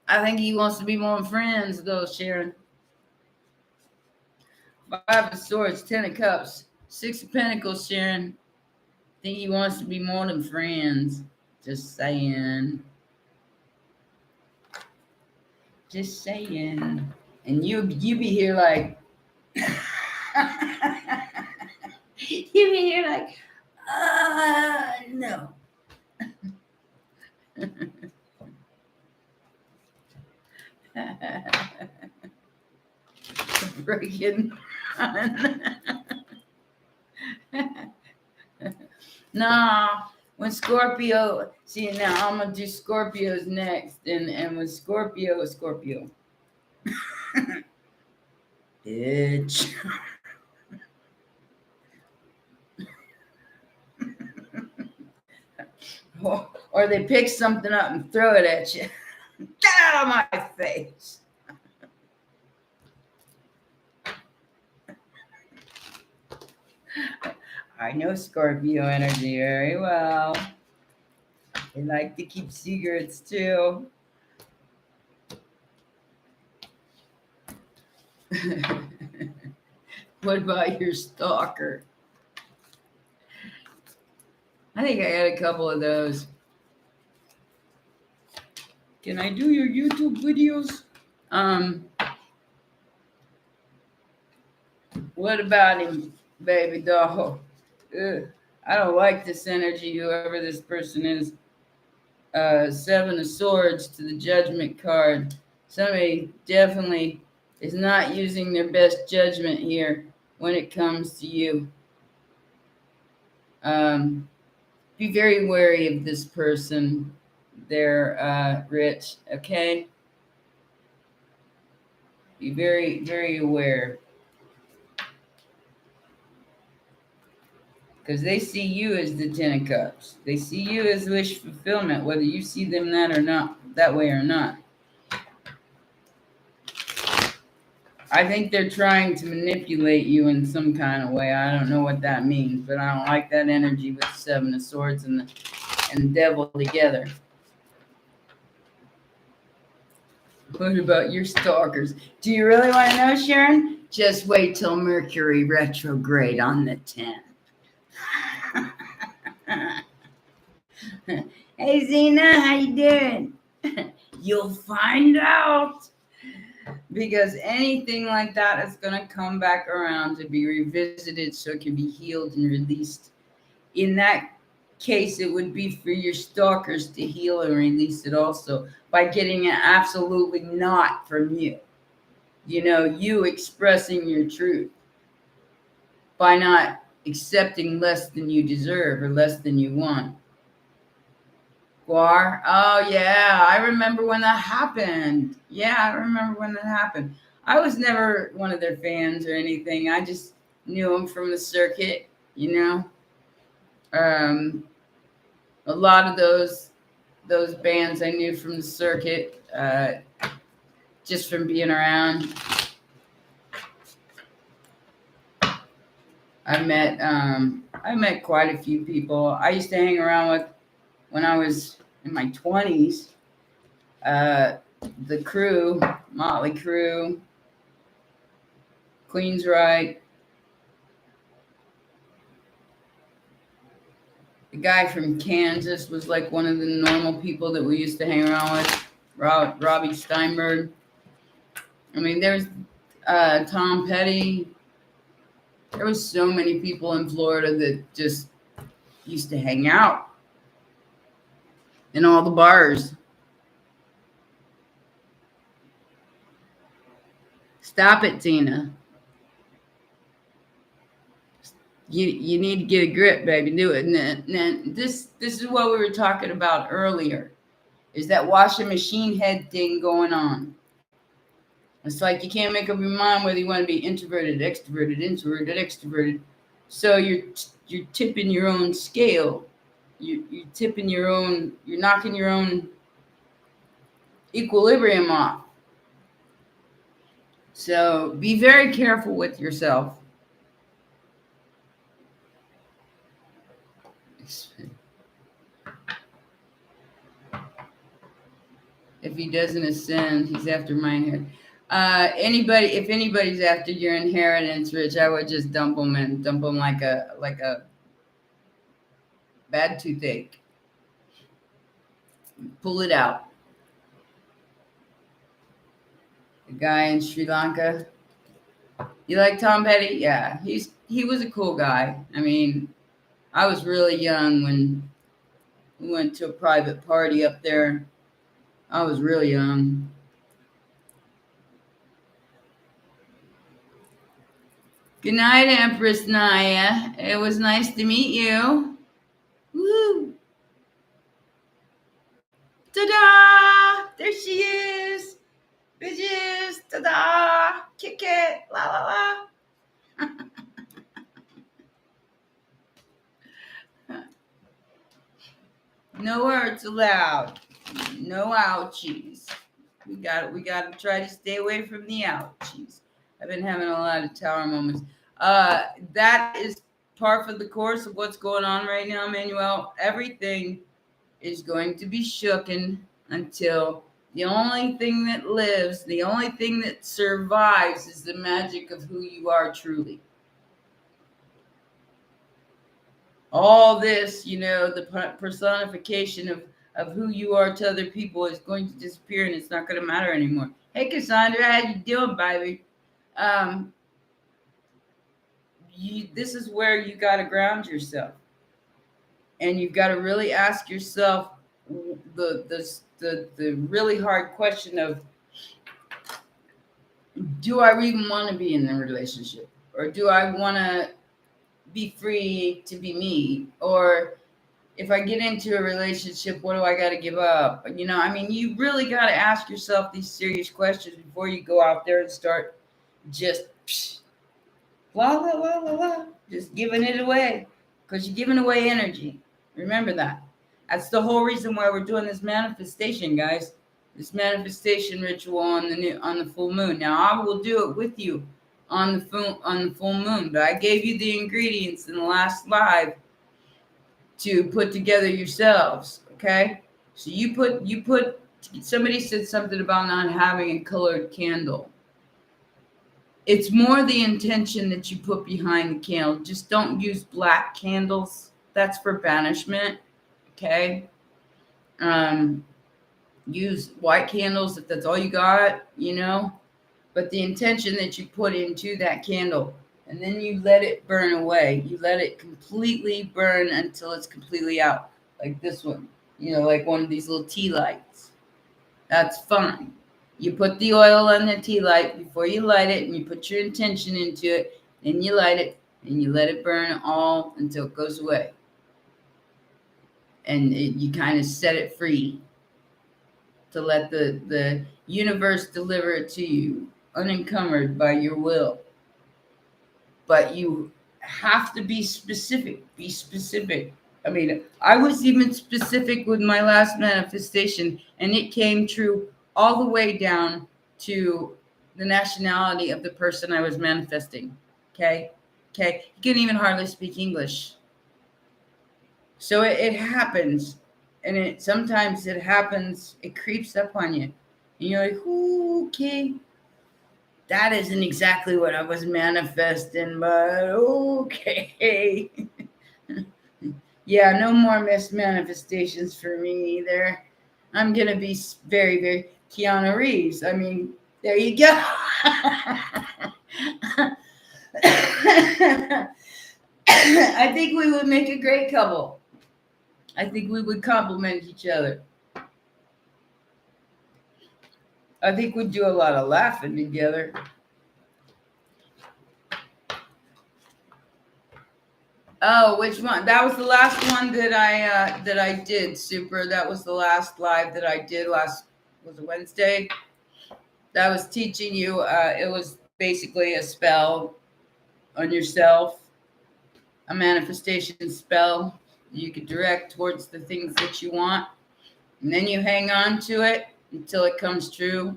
I think he wants to be more friends, though, Sharon. 5 of Swords, 10 of Cups, 6 of Pentacles, Sharon. I think he wants to be more than friends. Just saying. Just saying. And you be here like... you be here like... no. Breaking. No, when Scorpio, see now I'm gonna do Scorpios next, and when Scorpio is Scorpio. Bitch. Or they pick something up and throw it at you. Get out of my face. I know Scorpio energy very well. They like to keep secrets too. What about your stalker? I think I got a couple of those. Can I do your YouTube videos? Um, what about him, baby doll? Ugh, I don't like this energy, whoever this person is. Seven of Swords to the Judgment card. Somebody definitely is not using their best judgment here when it comes to you. Be very wary of this person. They're rich, okay? Be very, very aware. Because they see you as the Ten of Cups. They see you as wish fulfillment, whether you see them that or not, that way or not. I think they're trying to manipulate you in some kind of way. I don't know what that means, but I don't like that energy with the Seven of Swords and the Devil together. What about your stalkers? Do you really want to know, Sharon? Just wait till Mercury retrograde on the 10th. Hey, Zena, how you doing? You'll find out. Because anything like that is going to come back around to be revisited so it can be healed and released. In that case, it would be for your stalkers to heal and release it also by getting it absolutely not from you. You know, you expressing your truth by not accepting less than you deserve or less than you want. Guar? Oh, yeah. I remember when that happened. Yeah, I remember when that happened. I was never one of their fans or anything. I just knew them from the circuit, you know. A lot of those bands I knew from the circuit, just from being around. I met quite a few people. I used to hang around with when I was in my 20s. The Crew, Motley Crue, Queensryche. The guy from Kansas was like one of the normal people that we used to hang around with, Robbie Steinberg. I mean, there's Tom Petty. There was so many people in Florida that just used to hang out in all the bars. Stop it, Tina. You need to get a grip, baby. Do it. And this is what we were talking about earlier. Is that washing machine head thing going on? It's like you can't make up your mind whether you want to be introverted, extroverted, introverted, extroverted. So you're tipping your own scale. You're tipping your own. You're knocking your own equilibrium off. So be very careful with yourself. If he doesn't ascend, he's after my inheritance. If anybody's after your inheritance, Rich, I would just dump them like a bad toothache. Pull it out. The guy in Sri Lanka. You like Tom Petty? Yeah, he was a cool guy. I mean, I was really young when we went to a private party up there. I was really young. Good night, Empress Naya. It was nice to meet you. Woo! Ta-da! There she is. Bitches. Ta-da! Kick it. La la la. No words allowed. No ouchies. We got to try to stay away from the ouchies. I've been having a lot of tower moments. That is par for the course of what's going on right now, Manuel. Everything is going to be shooken until the only thing that lives, the only thing that survives is the magic of who you are truly. All this, the personification of who you are to other people is going to disappear and it's not going to matter anymore. Hey, Cassandra, how you doing, baby? Um, this is where you got to ground yourself, and you've got to really ask yourself the really hard question of, do I even want to be in a relationship, or do I want to be free to be me, or if I get into a relationship, what do I got to give up? I mean, you really got to ask yourself these serious questions before you go out there and start just la la la la la, just giving it away, because you're giving away energy. Remember that. That's the whole reason why we're doing this manifestation, guys. This manifestation ritual on the full moon. Now I will do it with you on the full moon, but I gave you the ingredients in the last live to put together yourselves. Okay, so you put. Somebody said something about not having a colored candle. It's more the intention that you put behind the candle. Just don't use black candles. That's for banishment. Okay. Use white candles if that's all you got. But the intention that you put into that candle, and then you let it burn away. You let it completely burn until it's completely out. Like this one, like one of these little tea lights. That's fine. You put the oil on the tea light before you light it, and you put your intention into it, and you light it, and you let it burn all until it goes away. And you kind of set it free to let the universe deliver it to you, unencumbered by your will. But you have to be specific. Be specific. I mean, I was even specific with my last manifestation, and it came true all the way down to the nationality of the person I was manifesting. Okay. You couldn't even hardly speak English. So it happens, and sometimes it happens. It creeps up on you, and you're like, okay, that isn't exactly what I was manifesting, but okay. Yeah, no more missed manifestations for me either. I'm going to be very, very Keanu Reeves. I mean, there you go. I think we would make a great couple. I think we would complement each other. I think we'd do a lot of laughing together. Oh, which one? That was the last one that I did. Super. That was the last live that I did was it Wednesday? That was teaching you. It was basically a spell on yourself, a manifestation spell you could direct towards the things that you want, and then you hang on to it until it comes true.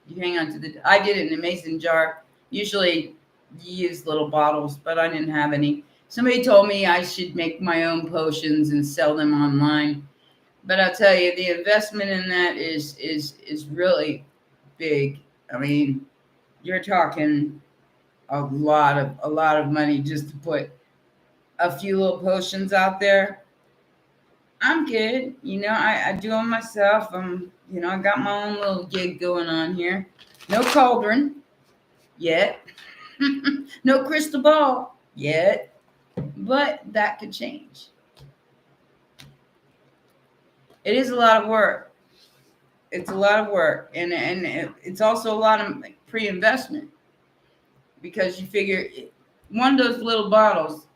You hang on to I did it in a mason jar. Usually you use little bottles, but I didn't have any. Somebody told me I should make my own potions and sell them online. But I'll tell you, the investment in that is really big. I mean, you're talking a lot of money just to put a few little potions out there. I'm good. I do them myself. I got my own little gig going on here. No cauldron yet. No crystal ball yet. But that could change. It is a lot of work. It's a lot of work. And it's also a lot of pre-investment. Because you figure one of those little bottles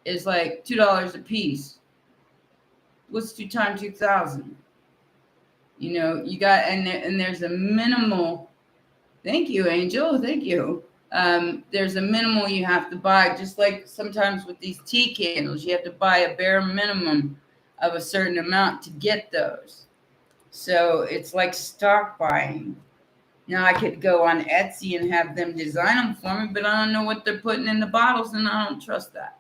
is like $2 a piece. What's 2 times 2,000? You got, and there's a minimal. Thank you, Angel. Thank you. There's a minimal you have to buy, just like sometimes with these tea candles, you have to buy a bare minimum of a certain amount to get those. So it's like stock buying. Now I could go on Etsy and have them design them for me, but I don't know what they're putting in the bottles, and I don't trust that.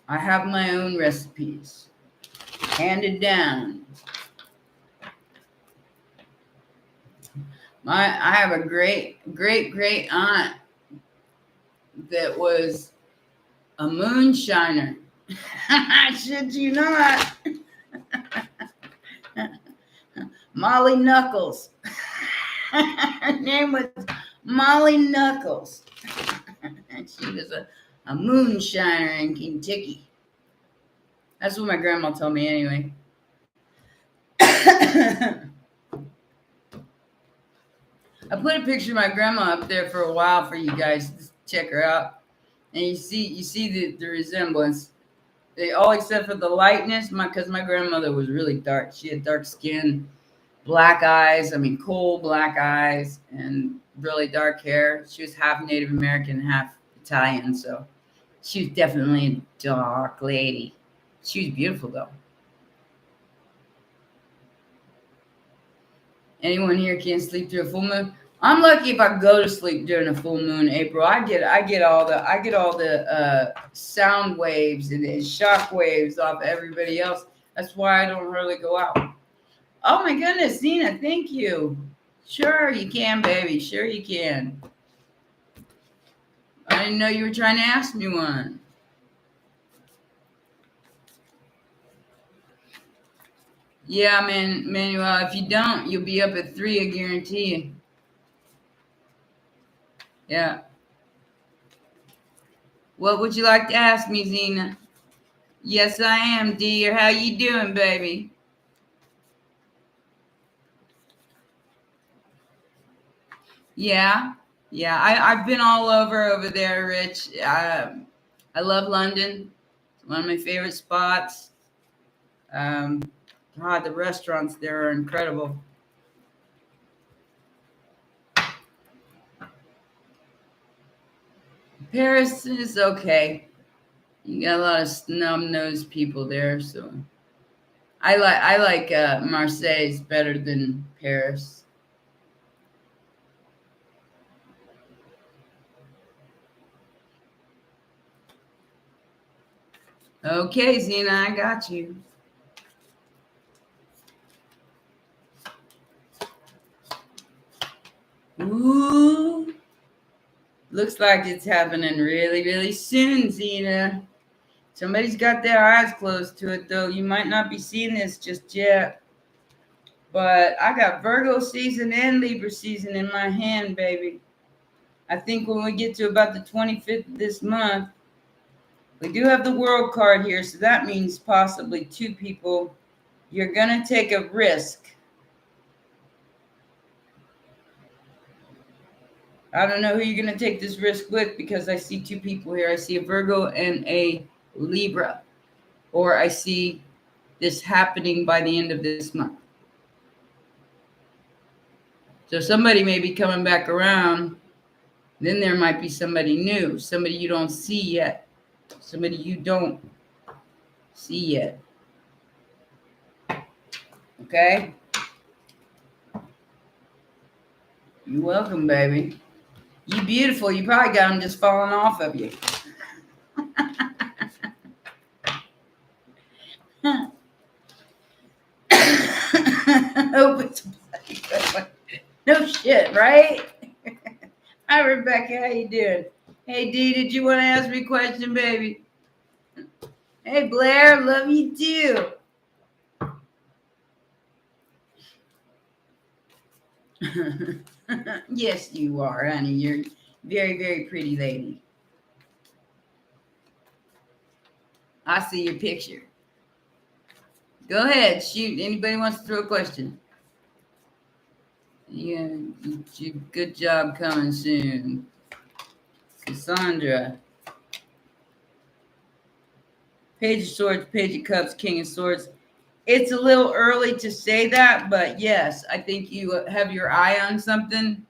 I have my own recipes, handed down. I have a great aunt that was a moonshiner. Should you not? Molly Knuckles. Her name was Molly Knuckles. And she was a moonshiner in Kentucky. That's what my grandma told me anyway. I put a picture of my grandma up there for a while for you guys to check her out. And you see the resemblance. They all except for the lightness, because my grandmother was really dark. She had dark skin, black eyes, coal black eyes, and really dark hair. She was half Native American, half Italian, so she was definitely a dark lady. She was beautiful, though. Anyone here can't sleep through a full moon? I'm lucky if I go to sleep during a full moon, April. I get all the sound waves and shock waves off everybody else. That's why I don't really go out. Oh my goodness, Zena, thank you. Sure you can, baby. Sure you can. I didn't know you were trying to ask me one. Yeah, man, Manuel, if you don't, you'll be up at 3, I guarantee you. Yeah. What would you like to ask me, Zena? Yes, I am, dear. How you doing, baby? Yeah. Yeah, I've been all over there, Rich. I love London. It's one of my favorite spots. God, the restaurants there are incredible. Paris is okay. You got a lot of snub-nosed people there, so I like Marseille better than Paris. Okay, Zena, I got you. Ooh, looks like it's happening really, really soon, Zena. Somebody's got their eyes closed to it, though. You might not be seeing this just yet. But I got Virgo season and Libra season in my hand, baby. I think when we get to about the 25th of this month, we do have the world card here. So that means possibly 2 people. You're going to take a risk. I don't know who you're going to take this risk with because I see 2 people here. I see a Virgo and a Libra. Or I see this happening by the end of this month. So somebody may be coming back around. Then there might be somebody new, somebody you don't see yet. Somebody you don't see yet. Okay? You're welcome, baby. You beautiful. You probably got them just falling off of you. Hope it's no shit, right? Hi, Rebecca. How you doing? Hey, Dee, did you want to ask me a question, baby? Hey, Blair. Love you, too. Yes, you are, honey. You're a very, very pretty lady. I see your picture. Go ahead. Shoot. Anybody wants to throw a question? Yeah, good job coming soon. Cassandra. Page of Swords, Page of Cups, King of Swords. It's a little early to say that, but yes, I think you have your eye on something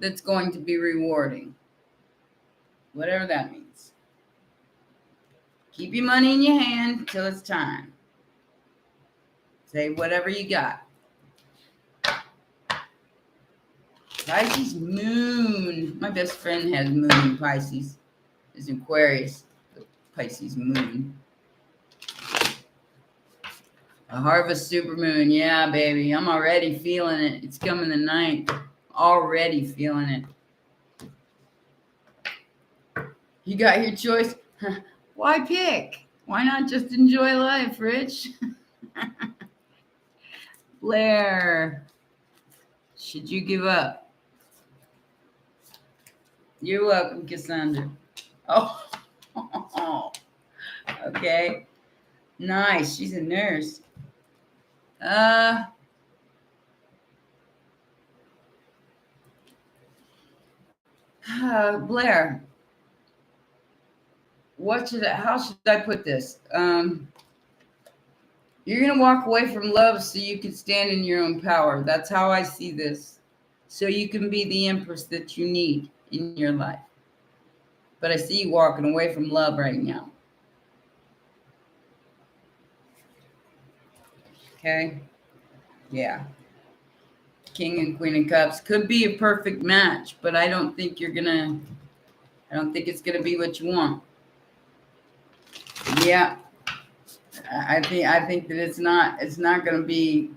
that's going to be rewarding. Whatever that means. Keep your money in your hand until it's time. Say whatever you got. Pisces moon. My best friend has moon in Pisces. It's Aquarius. The Pisces moon. A harvest supermoon. Yeah, baby. I'm already feeling it. It's coming the 9th. Already feeling it. You got your choice. Why pick? Why not just enjoy life, Rich? Blair, should you give up? You're welcome, Cassandra. Oh, okay. Nice. She's a nurse. Uh, Blair, how should I put this? You're gonna walk away from love so you can stand in your own power. That's how I see this. So you can be the empress that you need in your life. But I see you walking away from love right now. Okay? Yeah. King and Queen of Cups could be a perfect match, but I don't think it's gonna be what you want. Yeah. I think that it's not gonna be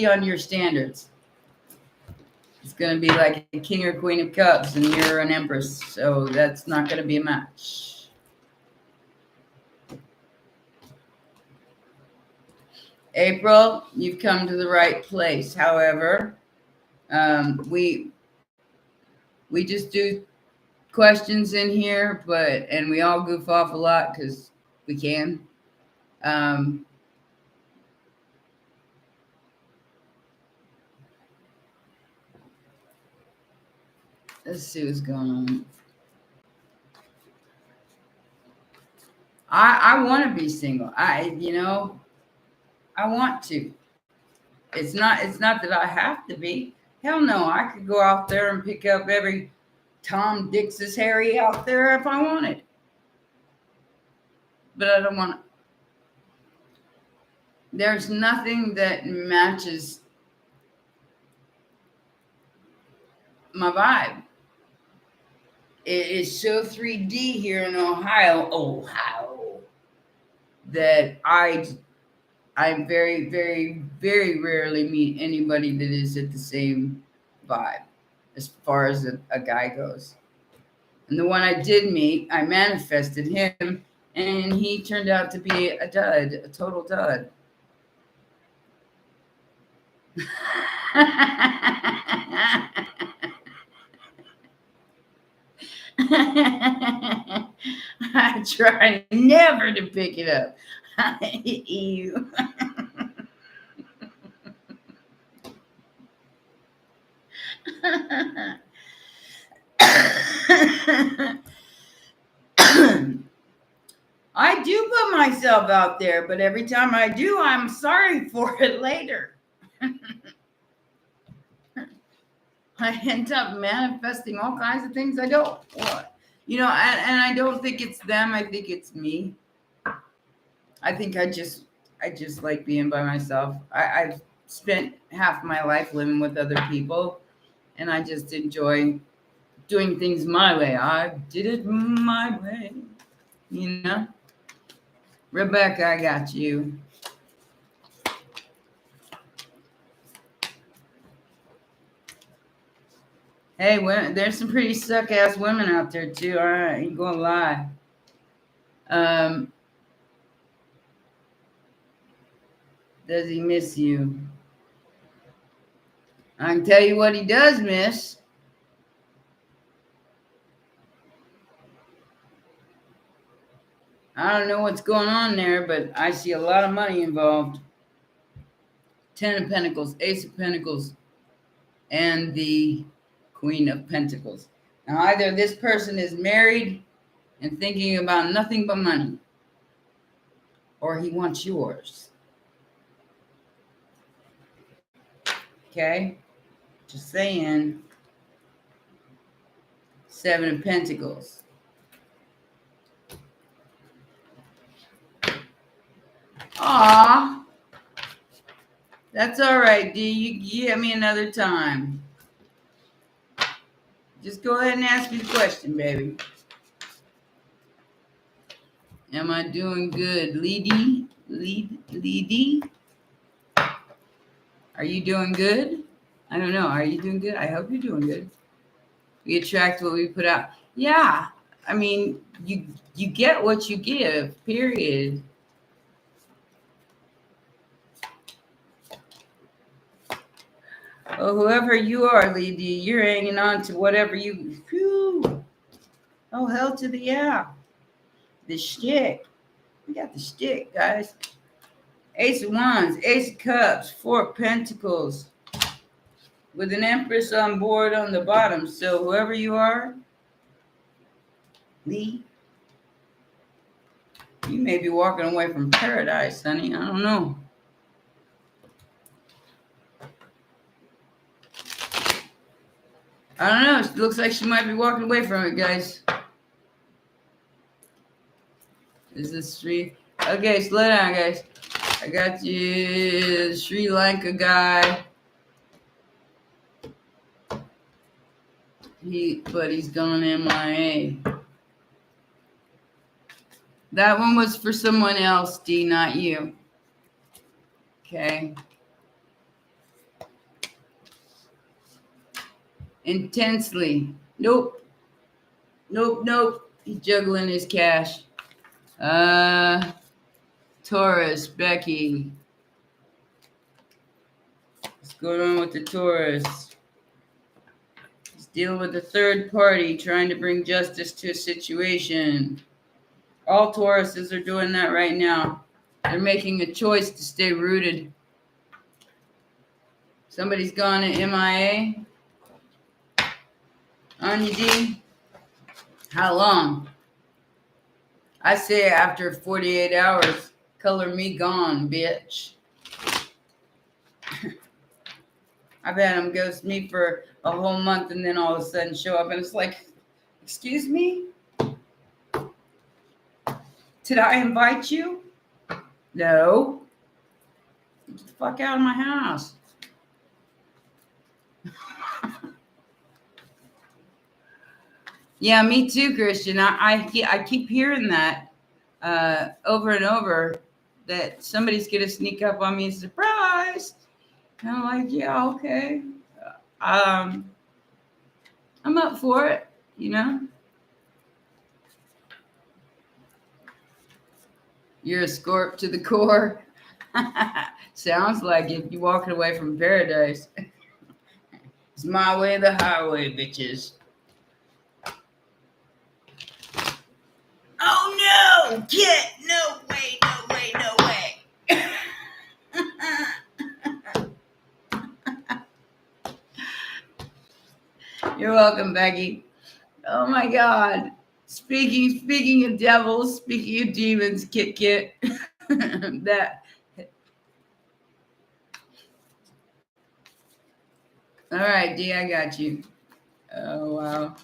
on your standards. It's gonna be like a King or Queen of Cups and you're an Empress, so that's not gonna be a match. April, you've come to the right place. However, we just do questions in here, and we all goof off a lot because we can. Let's see what's going on. I want to be single. I want to. It's not that I have to be. Hell no, I could go out there and pick up every Tom, Dick's, Harry out there if I wanted. But I don't want to. There's nothing that matches my vibe. It is so 3D here in Ohio, that I very, very, very rarely meet anybody that is at the same vibe as far as a guy goes. And the one I did meet, I manifested him, and he turned out to be a dud, a total dud. I try never to pick it up. You. I do put myself out there, but every time I do, I'm sorry for it later. I end up manifesting all kinds of things I don't want. And I don't think it's them. I think it's me. I think I just like being by myself. I've spent half my life living with other people, and I just enjoy doing things my way. I did it my way. Rebecca, I got you. Hey, there's some pretty suck-ass women out there, too. I ain't gonna lie. Does he miss you? I can tell you what he does miss. I don't know what's going on there, but I see a lot of money involved. 10 of Pentacles, Ace of Pentacles, and the Queen of Pentacles. Now, either this person is married and thinking about nothing but money, or he wants yours. Okay? Just saying. 7 of Pentacles. Aw. That's all right, D. You get me another time. Just go ahead and ask me the question, baby. Am I doing good? Leedy? Are you doing good? I don't know. Are you doing good? I hope you're doing good. We attract what we put out. Yeah. I mean, you get what you give, period. Well, whoever you are, Lady, you're hanging on to whatever you. Whew, oh, hell to the yeah. The shtick. We got the shtick, guys. Ace of Wands, Ace of Cups, Four of Pentacles, with an Empress on board on the bottom. So whoever you are, Lee, you may be walking away from paradise, honey. I don't know. I don't know. It looks like she might be walking away from it, guys. Is this three? Okay, slow down, guys. I got you, Sri Lanka guy. But he's going MIA. That one was for someone else, D, not you. Okay. Intensely. Nope. He's juggling his cash. Taurus, Becky. What's going on with the Taurus? He's dealing with a third party, trying to bring justice to a situation. All Tauruses are doing that right now. They're making a choice to stay rooted. Somebody's gone to MIA. Anya D, how long? I say after 48 hours, color me gone, bitch. I've had them ghost me for a whole month and then all of a sudden show up and it's like, excuse me? Did I invite you? No. Get the fuck out of my house. Yeah, me too, Christian. I keep hearing that over and over, that somebody's going to sneak up on me and surprise. And I'm like, yeah, okay. I'm up for it, you know. You're a Scorp to the core. Sounds like it. You're walking away from paradise. It's my way, the highway, bitches. Oh no! Get no way! You're welcome, Becky. Oh my God! Speaking of devils, speaking of demons, Kit. That. All right, D, I got you. Oh wow.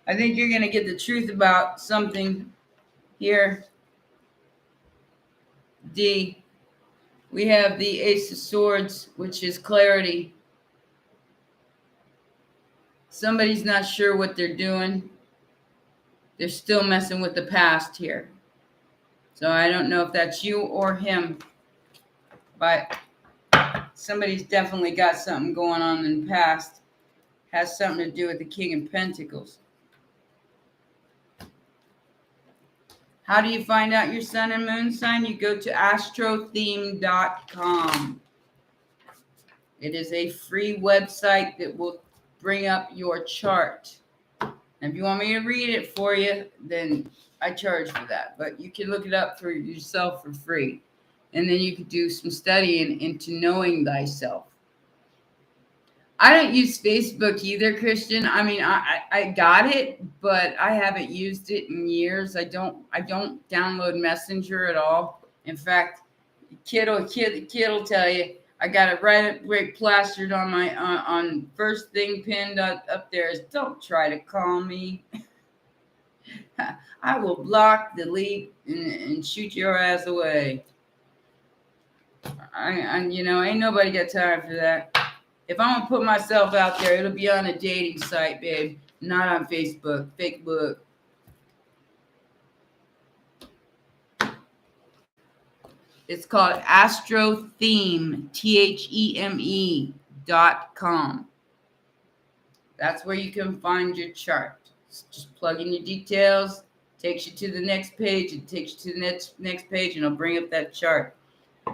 I think you're gonna get the truth about something here. D. We have the Ace of Swords, which is clarity. Somebody's not sure what they're doing. They're still messing with the past here. So I don't know if that's you or him, but somebody's definitely got something going on in the past. Has something to do with the King of Pentacles. How do you find out your sun and moon sign? You go to astrotheme.com. It is a free website that will bring up your chart. And if you want me to read it for you, then I charge for that. But you can look it up for yourself for free. And then you could do some studying into knowing thyself. I don't use Facebook either, Christian. I mean, I got it, but I haven't used it in years. I don't download Messenger at all. In fact, kid will tell you, I got it right plastered on my on first thing pinned up there is don't try to call me. I will block, delete, and shoot your ass away. Ain't nobody got time for that. If I'm gonna put myself out there, it'll be on a dating site, babe, not on Facebook. Facebook. It's called astrotheme, THEME.com. That's where you can find your chart. Just plug in your details, takes you to the next page, it takes you to the next page, and it'll bring up that chart.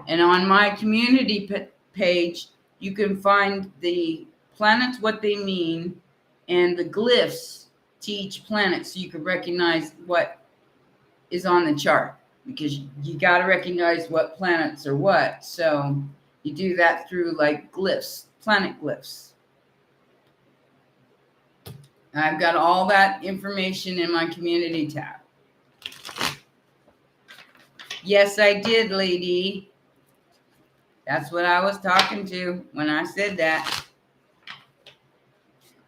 And on my community page, you can find the planets, what they mean, and the glyphs to each planet, so you can recognize what is on the chart, because you got to recognize what planets are what. So you do that through like glyphs, planet glyphs. I've got all that information in my community tab. Yes, I did, lady. That's what I was talking to when I said that.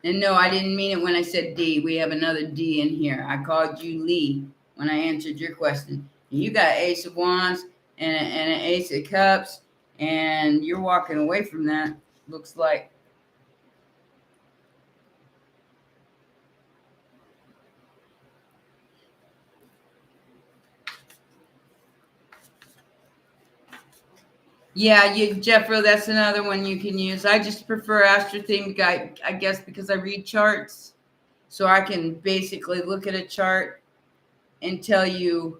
And no, I didn't mean it when I said D. We have another D in here. I called you Lee when I answered your question. You got Ace of Wands and an Ace of Cups, and you're walking away from that, looks like. Yeah, Jeffro, that's another one you can use. I just prefer Astrotheme, I guess, because I read charts. So I can basically look at a chart and tell you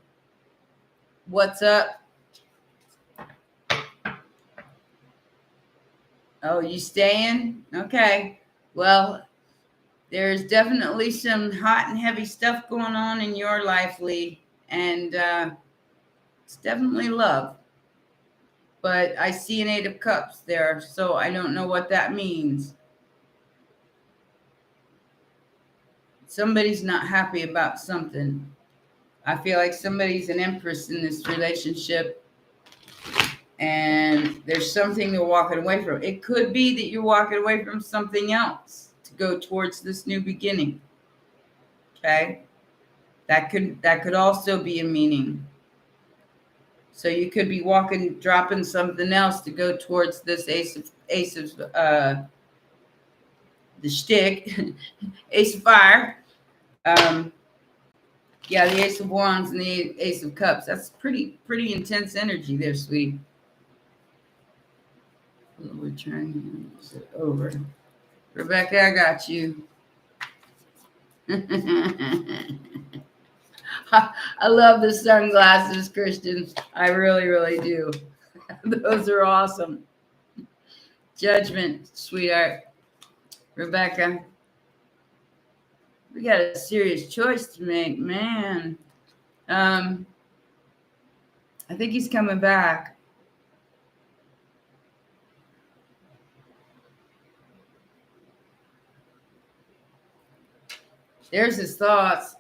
what's up. Oh, you staying? Okay. Well, there's definitely some hot and heavy stuff going on in your life, Lee. And it's definitely love. But I see an 8 of Cups there, so I don't know what that means. Somebody's not happy about something. I feel like somebody's an empress in this relationship, and there's something they're walking away from. It could be that you're walking away from something else to go towards this new beginning. Okay? That could also be a meaning. So you could be dropping something else to go towards this ace of the shtick, Ace of Fire. Yeah, the Ace of Wands and the Ace of Cups. That's pretty intense energy there, sweetie. We're turning it over. Rebecca, I got you. I love the sunglasses, Christian. I really, really do. Those are awesome. Judgment, sweetheart. Rebecca, we got a serious choice to make, man. I think he's coming back. There's his thoughts.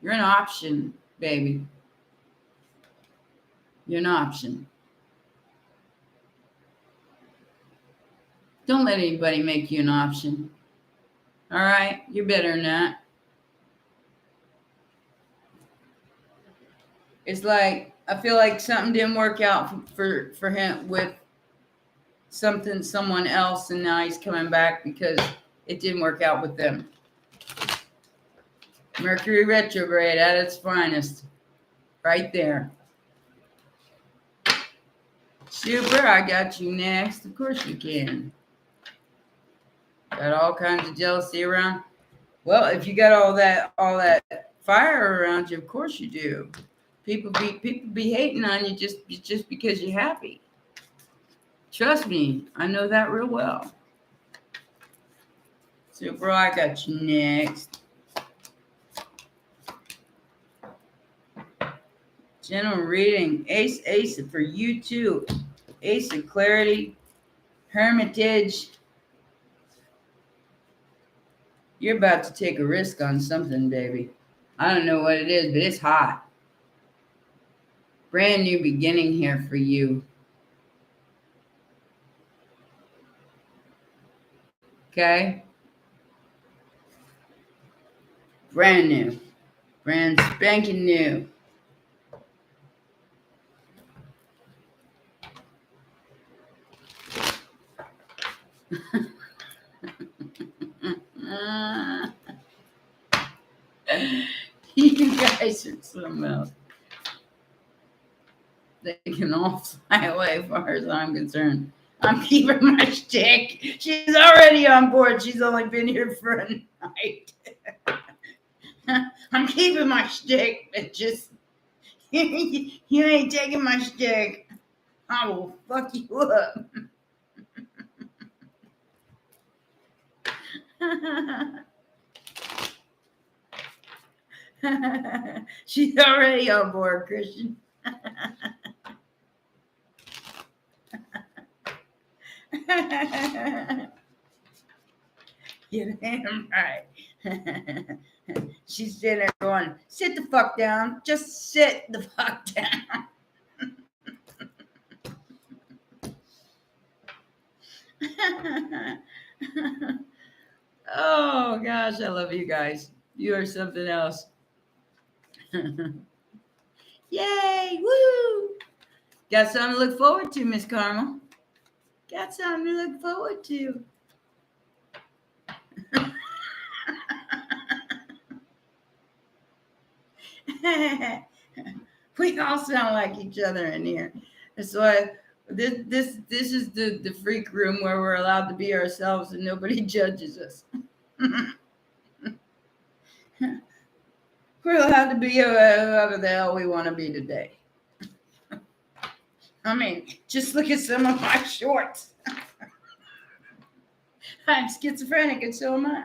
You're an option, baby. You're an option. Don't let anybody make you an option. All right? You're better than that. It's like, I feel like something didn't work out for him with someone else, and now he's coming back because it didn't work out with them. Mercury retrograde at its finest. Right there. Super, I got you next. Of course you can. Got all kinds of jealousy around. Well, if you got all that fire around you, of course you do. People be hating on you just because you're happy. Trust me, I know that real well. Super, I got you next. General reading. Ace for you too. Ace of Clarity. Hermitage. You're about to take a risk on something, baby. I don't know what it is, but it's hot. Brand new beginning here for you. Okay? Brand new. Brand spanking new. You guys are something else. They can all fly away as far as I'm concerned. I'm keeping my shtick. She's already on board. She's only been here for a night. I'm keeping my stick, but just you ain't taking my stick. I will fuck you up. She's already on board, Christian. You damn right. She's sitting there going, sit the fuck down. Just sit the fuck down. Oh gosh, I love you guys. You are something else. Yay! Woo! Got something to look forward to, Miss Carmel. Got something to look forward to. We all sound like each other in here. That's why this is the freak room where we're allowed to be ourselves and nobody judges us. We're allowed to be whoever the hell we want to be today. I mean, just look at some of my shorts. I'm schizophrenic, and so am I.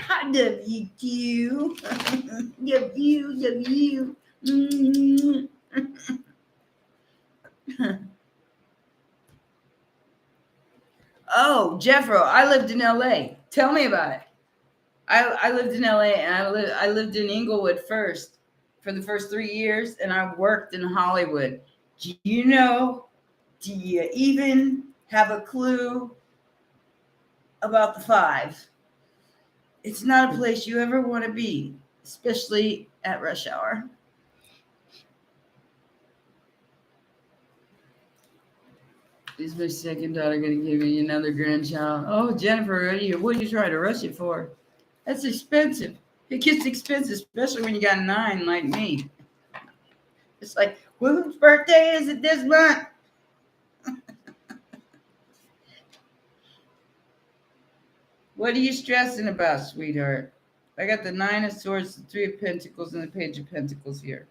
I love you too. Love you, love you. Oh, Jeffro, I lived in LA. Tell me about it. I lived in LA and I lived in Inglewood first for the first 3 years, and I worked in Hollywood. Do you know? Do you even have a clue about the five? It's not a place you ever want to be, especially at rush hour. Is my second daughter going to give me another grandchild? Oh, Jennifer, what are you trying to rush it for? That's expensive. It gets expensive, especially when you got 9 like me. It's like, whose birthday is it this month? What are you stressing about, sweetheart? I got the 9 of Swords, the 3 of Pentacles, and the Page of Pentacles here.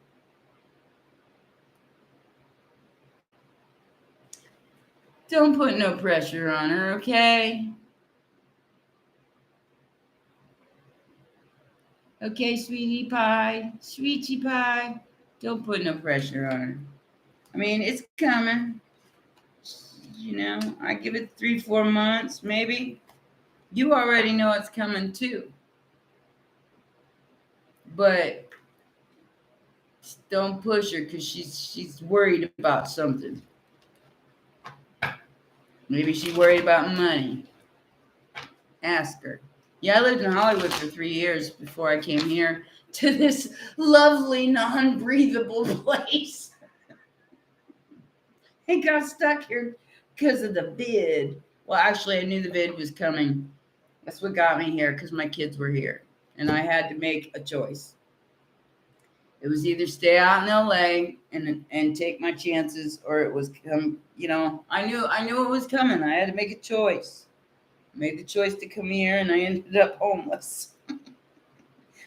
Don't put no pressure on her, okay? Okay, sweetie pie, sweetie pie. Don't put no pressure on her. I mean, it's coming. You know, I give it 3-4 months, maybe. You already know it's coming too. But don't push her because she's worried about something. Maybe she's worried about money. Ask her. Yeah, I lived in Hollywood for 3 years before I came here to this lovely, non-breathable place. I got stuck here because of the vid. Well, actually, I knew the vid was coming. That's what got me here, because my kids were here. And I had to make a choice. It was either stay out in LA and take my chances, or it was come. You know, I knew it was coming. I had to make a choice. Made the choice to come here, and I ended up homeless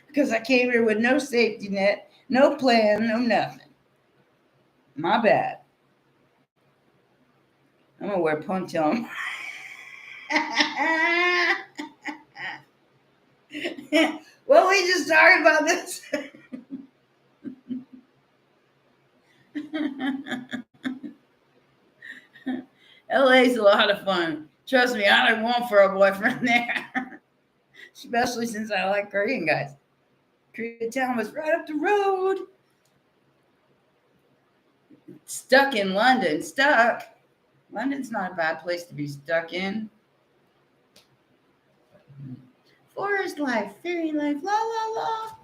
because I came here with no safety net, no plan, no nothing. My bad. I'm gonna wear a ponytail. Well, we just talked about this. LA's a lot of fun. Trust me, I don't want for a boyfriend there. Especially since I like Korean guys. Koreatown was right up the road. Stuck in London. Stuck. London's not a bad place to be stuck in. Forest life, fairy life, la la la.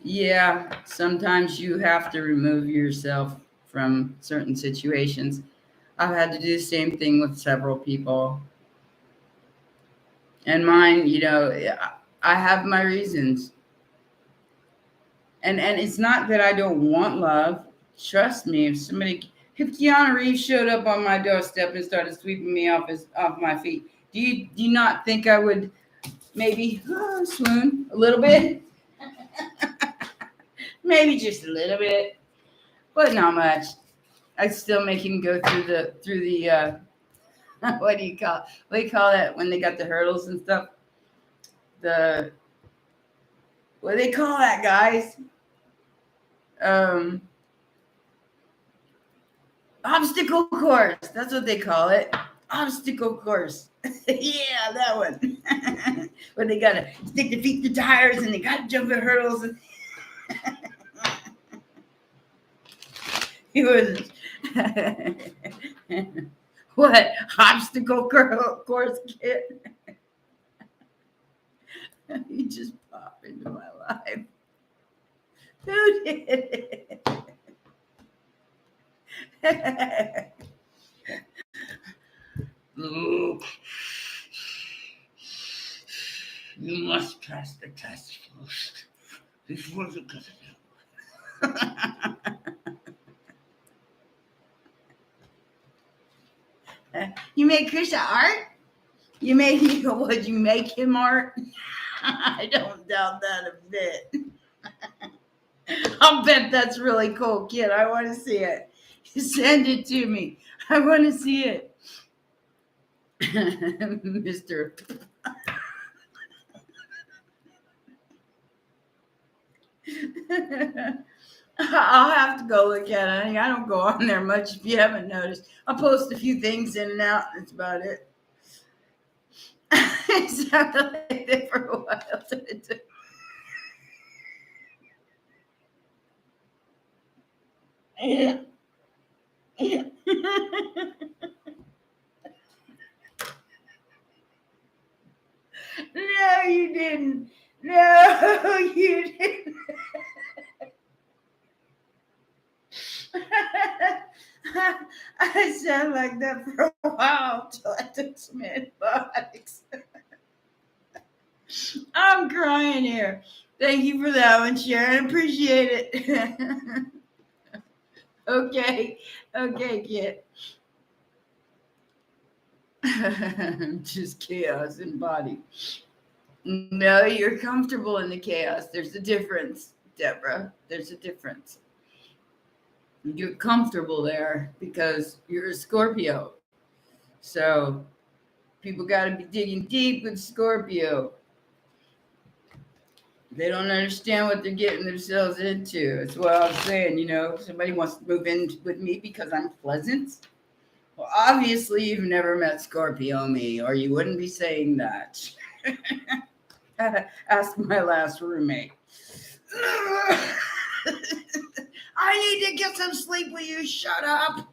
Yeah, sometimes you have to remove yourself from certain situations. I've had to do the same thing with several people. And mine, I have my reasons. And it's not that I don't want love. Trust me, if Keanu Reeves showed up on my doorstep and started sweeping me off my feet, do you not think I would maybe swoon a little bit? Maybe just a little bit, but not much. I'd still make him go through the what do you call that when they got the hurdles and stuff? The what do they call that, guys? Um, Obstacle course. That's what they call it. Obstacle course. Yeah, that one. Where they gotta stick their feet to tires and they gotta jump the hurdles. He was what obstacle course kid? He just popped into my life. Who did it? Luke, you must pass the test first before you get it. You make Krisha art? Would you make him art? I don't doubt that a bit. I'll bet that's really cool, kid. I want to see it. Send it to me. I want to see it. Mr. I'll have to go look at it. I don't go on there much if you haven't noticed. I'll post a few things in and out. That's about it. It sounded like that for a while. Yeah. No, you didn't. No, you didn't. I sound like that for a while until I took some antibiotics. I'm crying here. Thank you for that one, Sharon. Appreciate it. Okay. Okay, kid. Just chaos in body. No, you're comfortable in the chaos. There's a difference, Deborah. There's a difference. You're comfortable there because you're a Scorpio. So people got to be digging deep with Scorpio. They don't understand what they're getting themselves into. That's what I was saying. Somebody wants to move in with me because I'm pleasant. Well, obviously, you've never met Scorpio me, or you wouldn't be saying that. Ask my last roommate. I need to get some sleep. Will you shut up?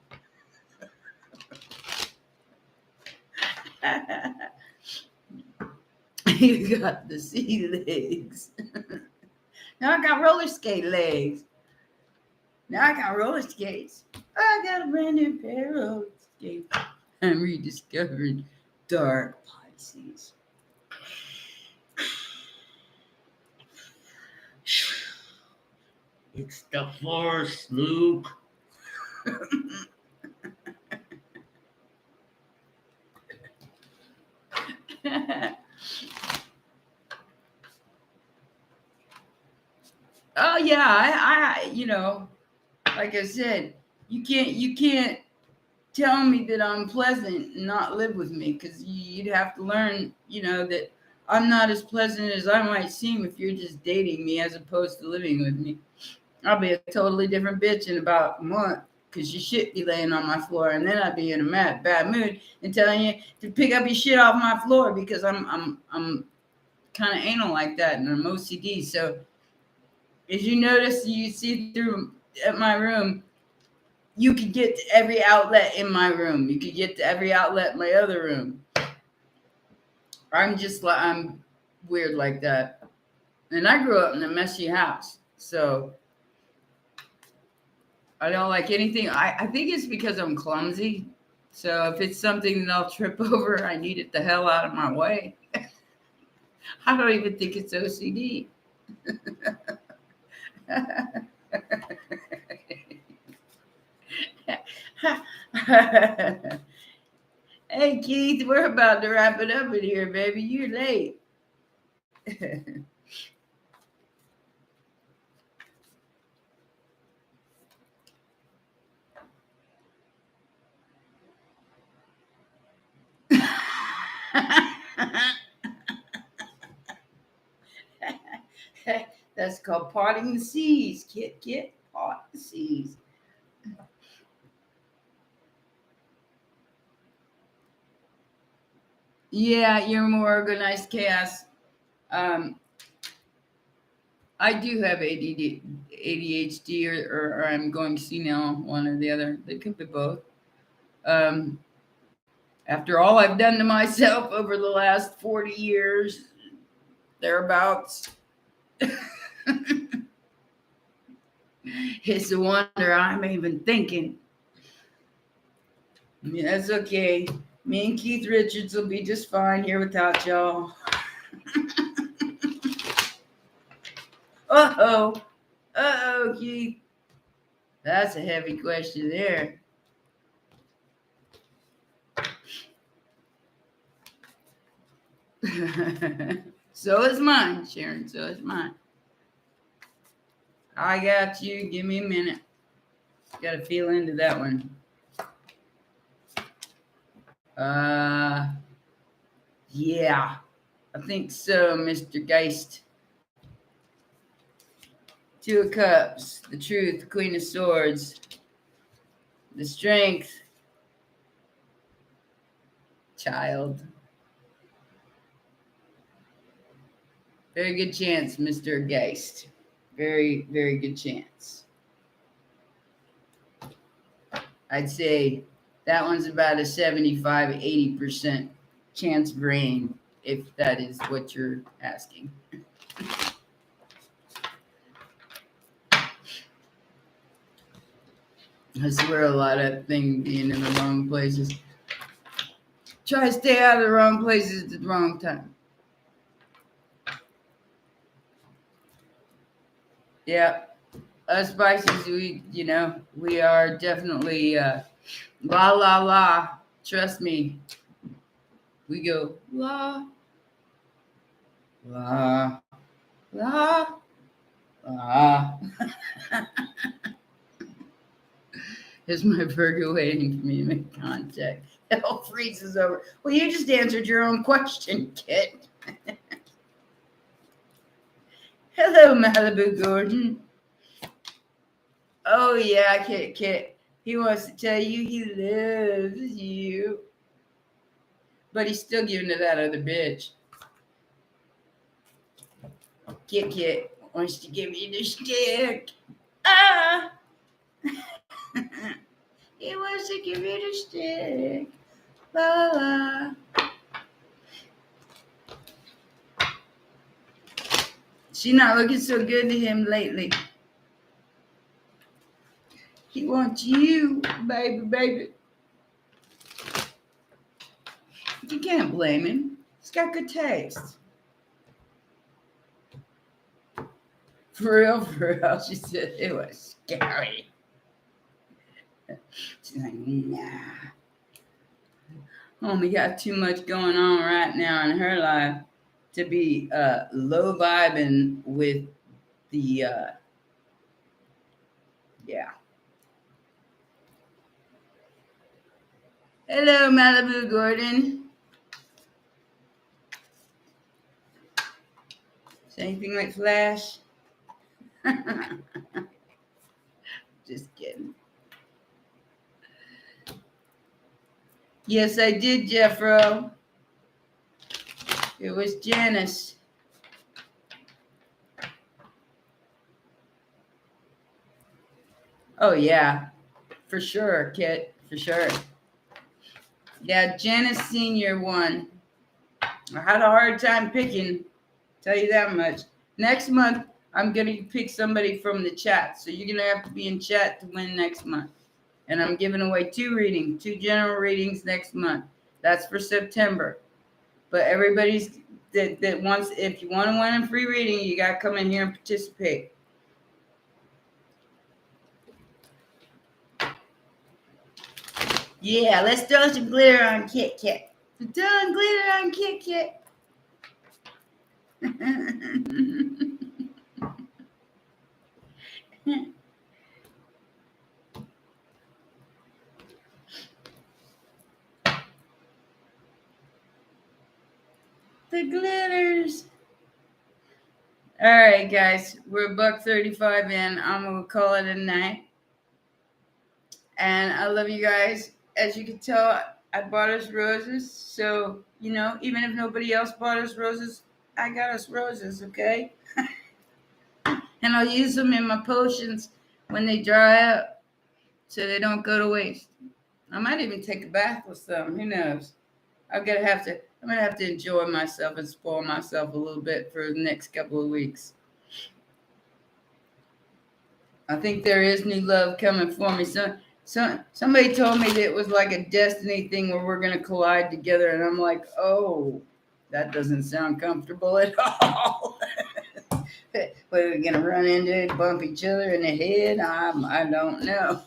You got the sea legs. Now I got roller skate legs. Now I got roller skates. I got a brand new pair of roller skates. I'm rediscovering dark Pisces. It's the force, Luke. Oh yeah, like I said, you can't tell me that I'm pleasant and not live with me because you'd have to learn, that I'm not as pleasant as I might seem if you're just dating me as opposed to living with me. I'll be a totally different bitch in about a month because your shit be laying on my floor, and then I'd be in a bad mood and telling you to pick up your shit off my floor because I'm kind of anal like that and I'm OCD. So as you notice, you see through at my room, you could get to every outlet in my room. You could get to every outlet in my other room. I'm weird like that. And I grew up in a messy house. So I don't like anything. I think it's because I'm clumsy. So if it's something that I'll trip over, I need it the hell out of my way. I don't even think it's OCD. Hey Keith, we're about to wrap it up in here, baby. You're late. That's called parting the seas. Kit, part the seas. Yeah, you're more organized chaos. Um, I do have ADHD, or I'm going to see now, one or the other. They could be both. Um, After all I've done to myself over the last 40 years, thereabouts, it's a wonder I'm even thinking. Yeah, that's okay. Me and Keith Richards will be just fine here without y'all. Uh-oh. Uh-oh, Keith. That's a heavy question there. So is mine, Sharon. So is mine. I got you. Give me a minute. Got to feel into that one. Uh, yeah. I think so, Mr. Geist. Two of Cups, the Truth, Queen of Swords, the Strength, Child. Very good chance, Mr. Geist. Very, very good chance. I'd say that one's about a 75, 80% chance of rain, if that is what you're asking. I swear a lot of things being in the wrong places. Try to stay out of the wrong places at the wrong time. Yeah. Us Pisces, we are definitely la la la. Trust me. We go la la la la. Is my Virgo waiting for me to make contact? Hell freezes over. Well, you just answered your own question, Kit. Hello, Malibu Gordon. Oh, yeah, Kit. He wants to tell you he loves you. But he's still giving to that other bitch. Kit wants to give you the stick. Ah! He wants to give you the stick. La la. She not looking so good to him lately. He wants you, baby. You can't blame him. He's got good taste. For real, she said it was scary. She's like, nah. Homie got too much going on right now in her life to be low vibing with the yeah. Hello, Malibu Gordon. Is anything like Flash? Just kidding. Yes, I did, Jeffro. It was Janice. Oh, yeah. For sure, Kit. For sure. Yeah, Janice Senior won. I had a hard time picking. Tell you that much. Next month, I'm going to pick somebody from the chat. So you're going to have to be in chat to win next month. And I'm giving away 2 general readings next month. That's for September. But everybody's that wants, if you want to win a free reading, you got to come in here and participate. Yeah, let's throw some glitter on Kit Kat. Throwing glitter on Kit Kat. The glitters. All right, guys, we're $1:35 in. I'm gonna call it a night. And I love you guys. As you can tell, I bought us roses. So, even if nobody else bought us roses, I got us roses, okay? And I'll use them in my potions when they dry up so they don't go to waste. I might even take a bath with some. Who knows? I'm gonna have to enjoy myself and spoil myself a little bit for the next couple of weeks. I think there is new love coming for me. Somebody told me that it was like a destiny thing where we're gonna collide together, and I'm like, oh, that doesn't sound comfortable at all. What are we gonna run into and bump each other in the head? I don't know.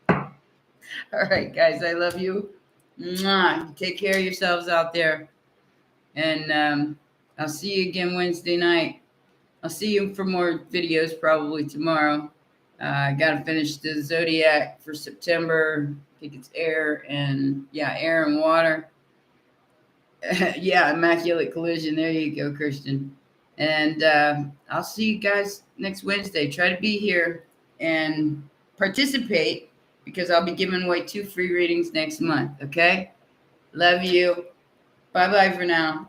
All right, guys, I love you. Mwah. Take care of yourselves out there, and I'll see you again Wednesday night. I'll see you for more videos probably tomorrow. I got to finish the Zodiac for September. I think it's air and water. Yeah, immaculate collision. There you go, Christian. And I'll see you guys next Wednesday. Try to be here and participate because I'll be giving away 2 free readings next month. Okay? Love you. Bye-bye for now.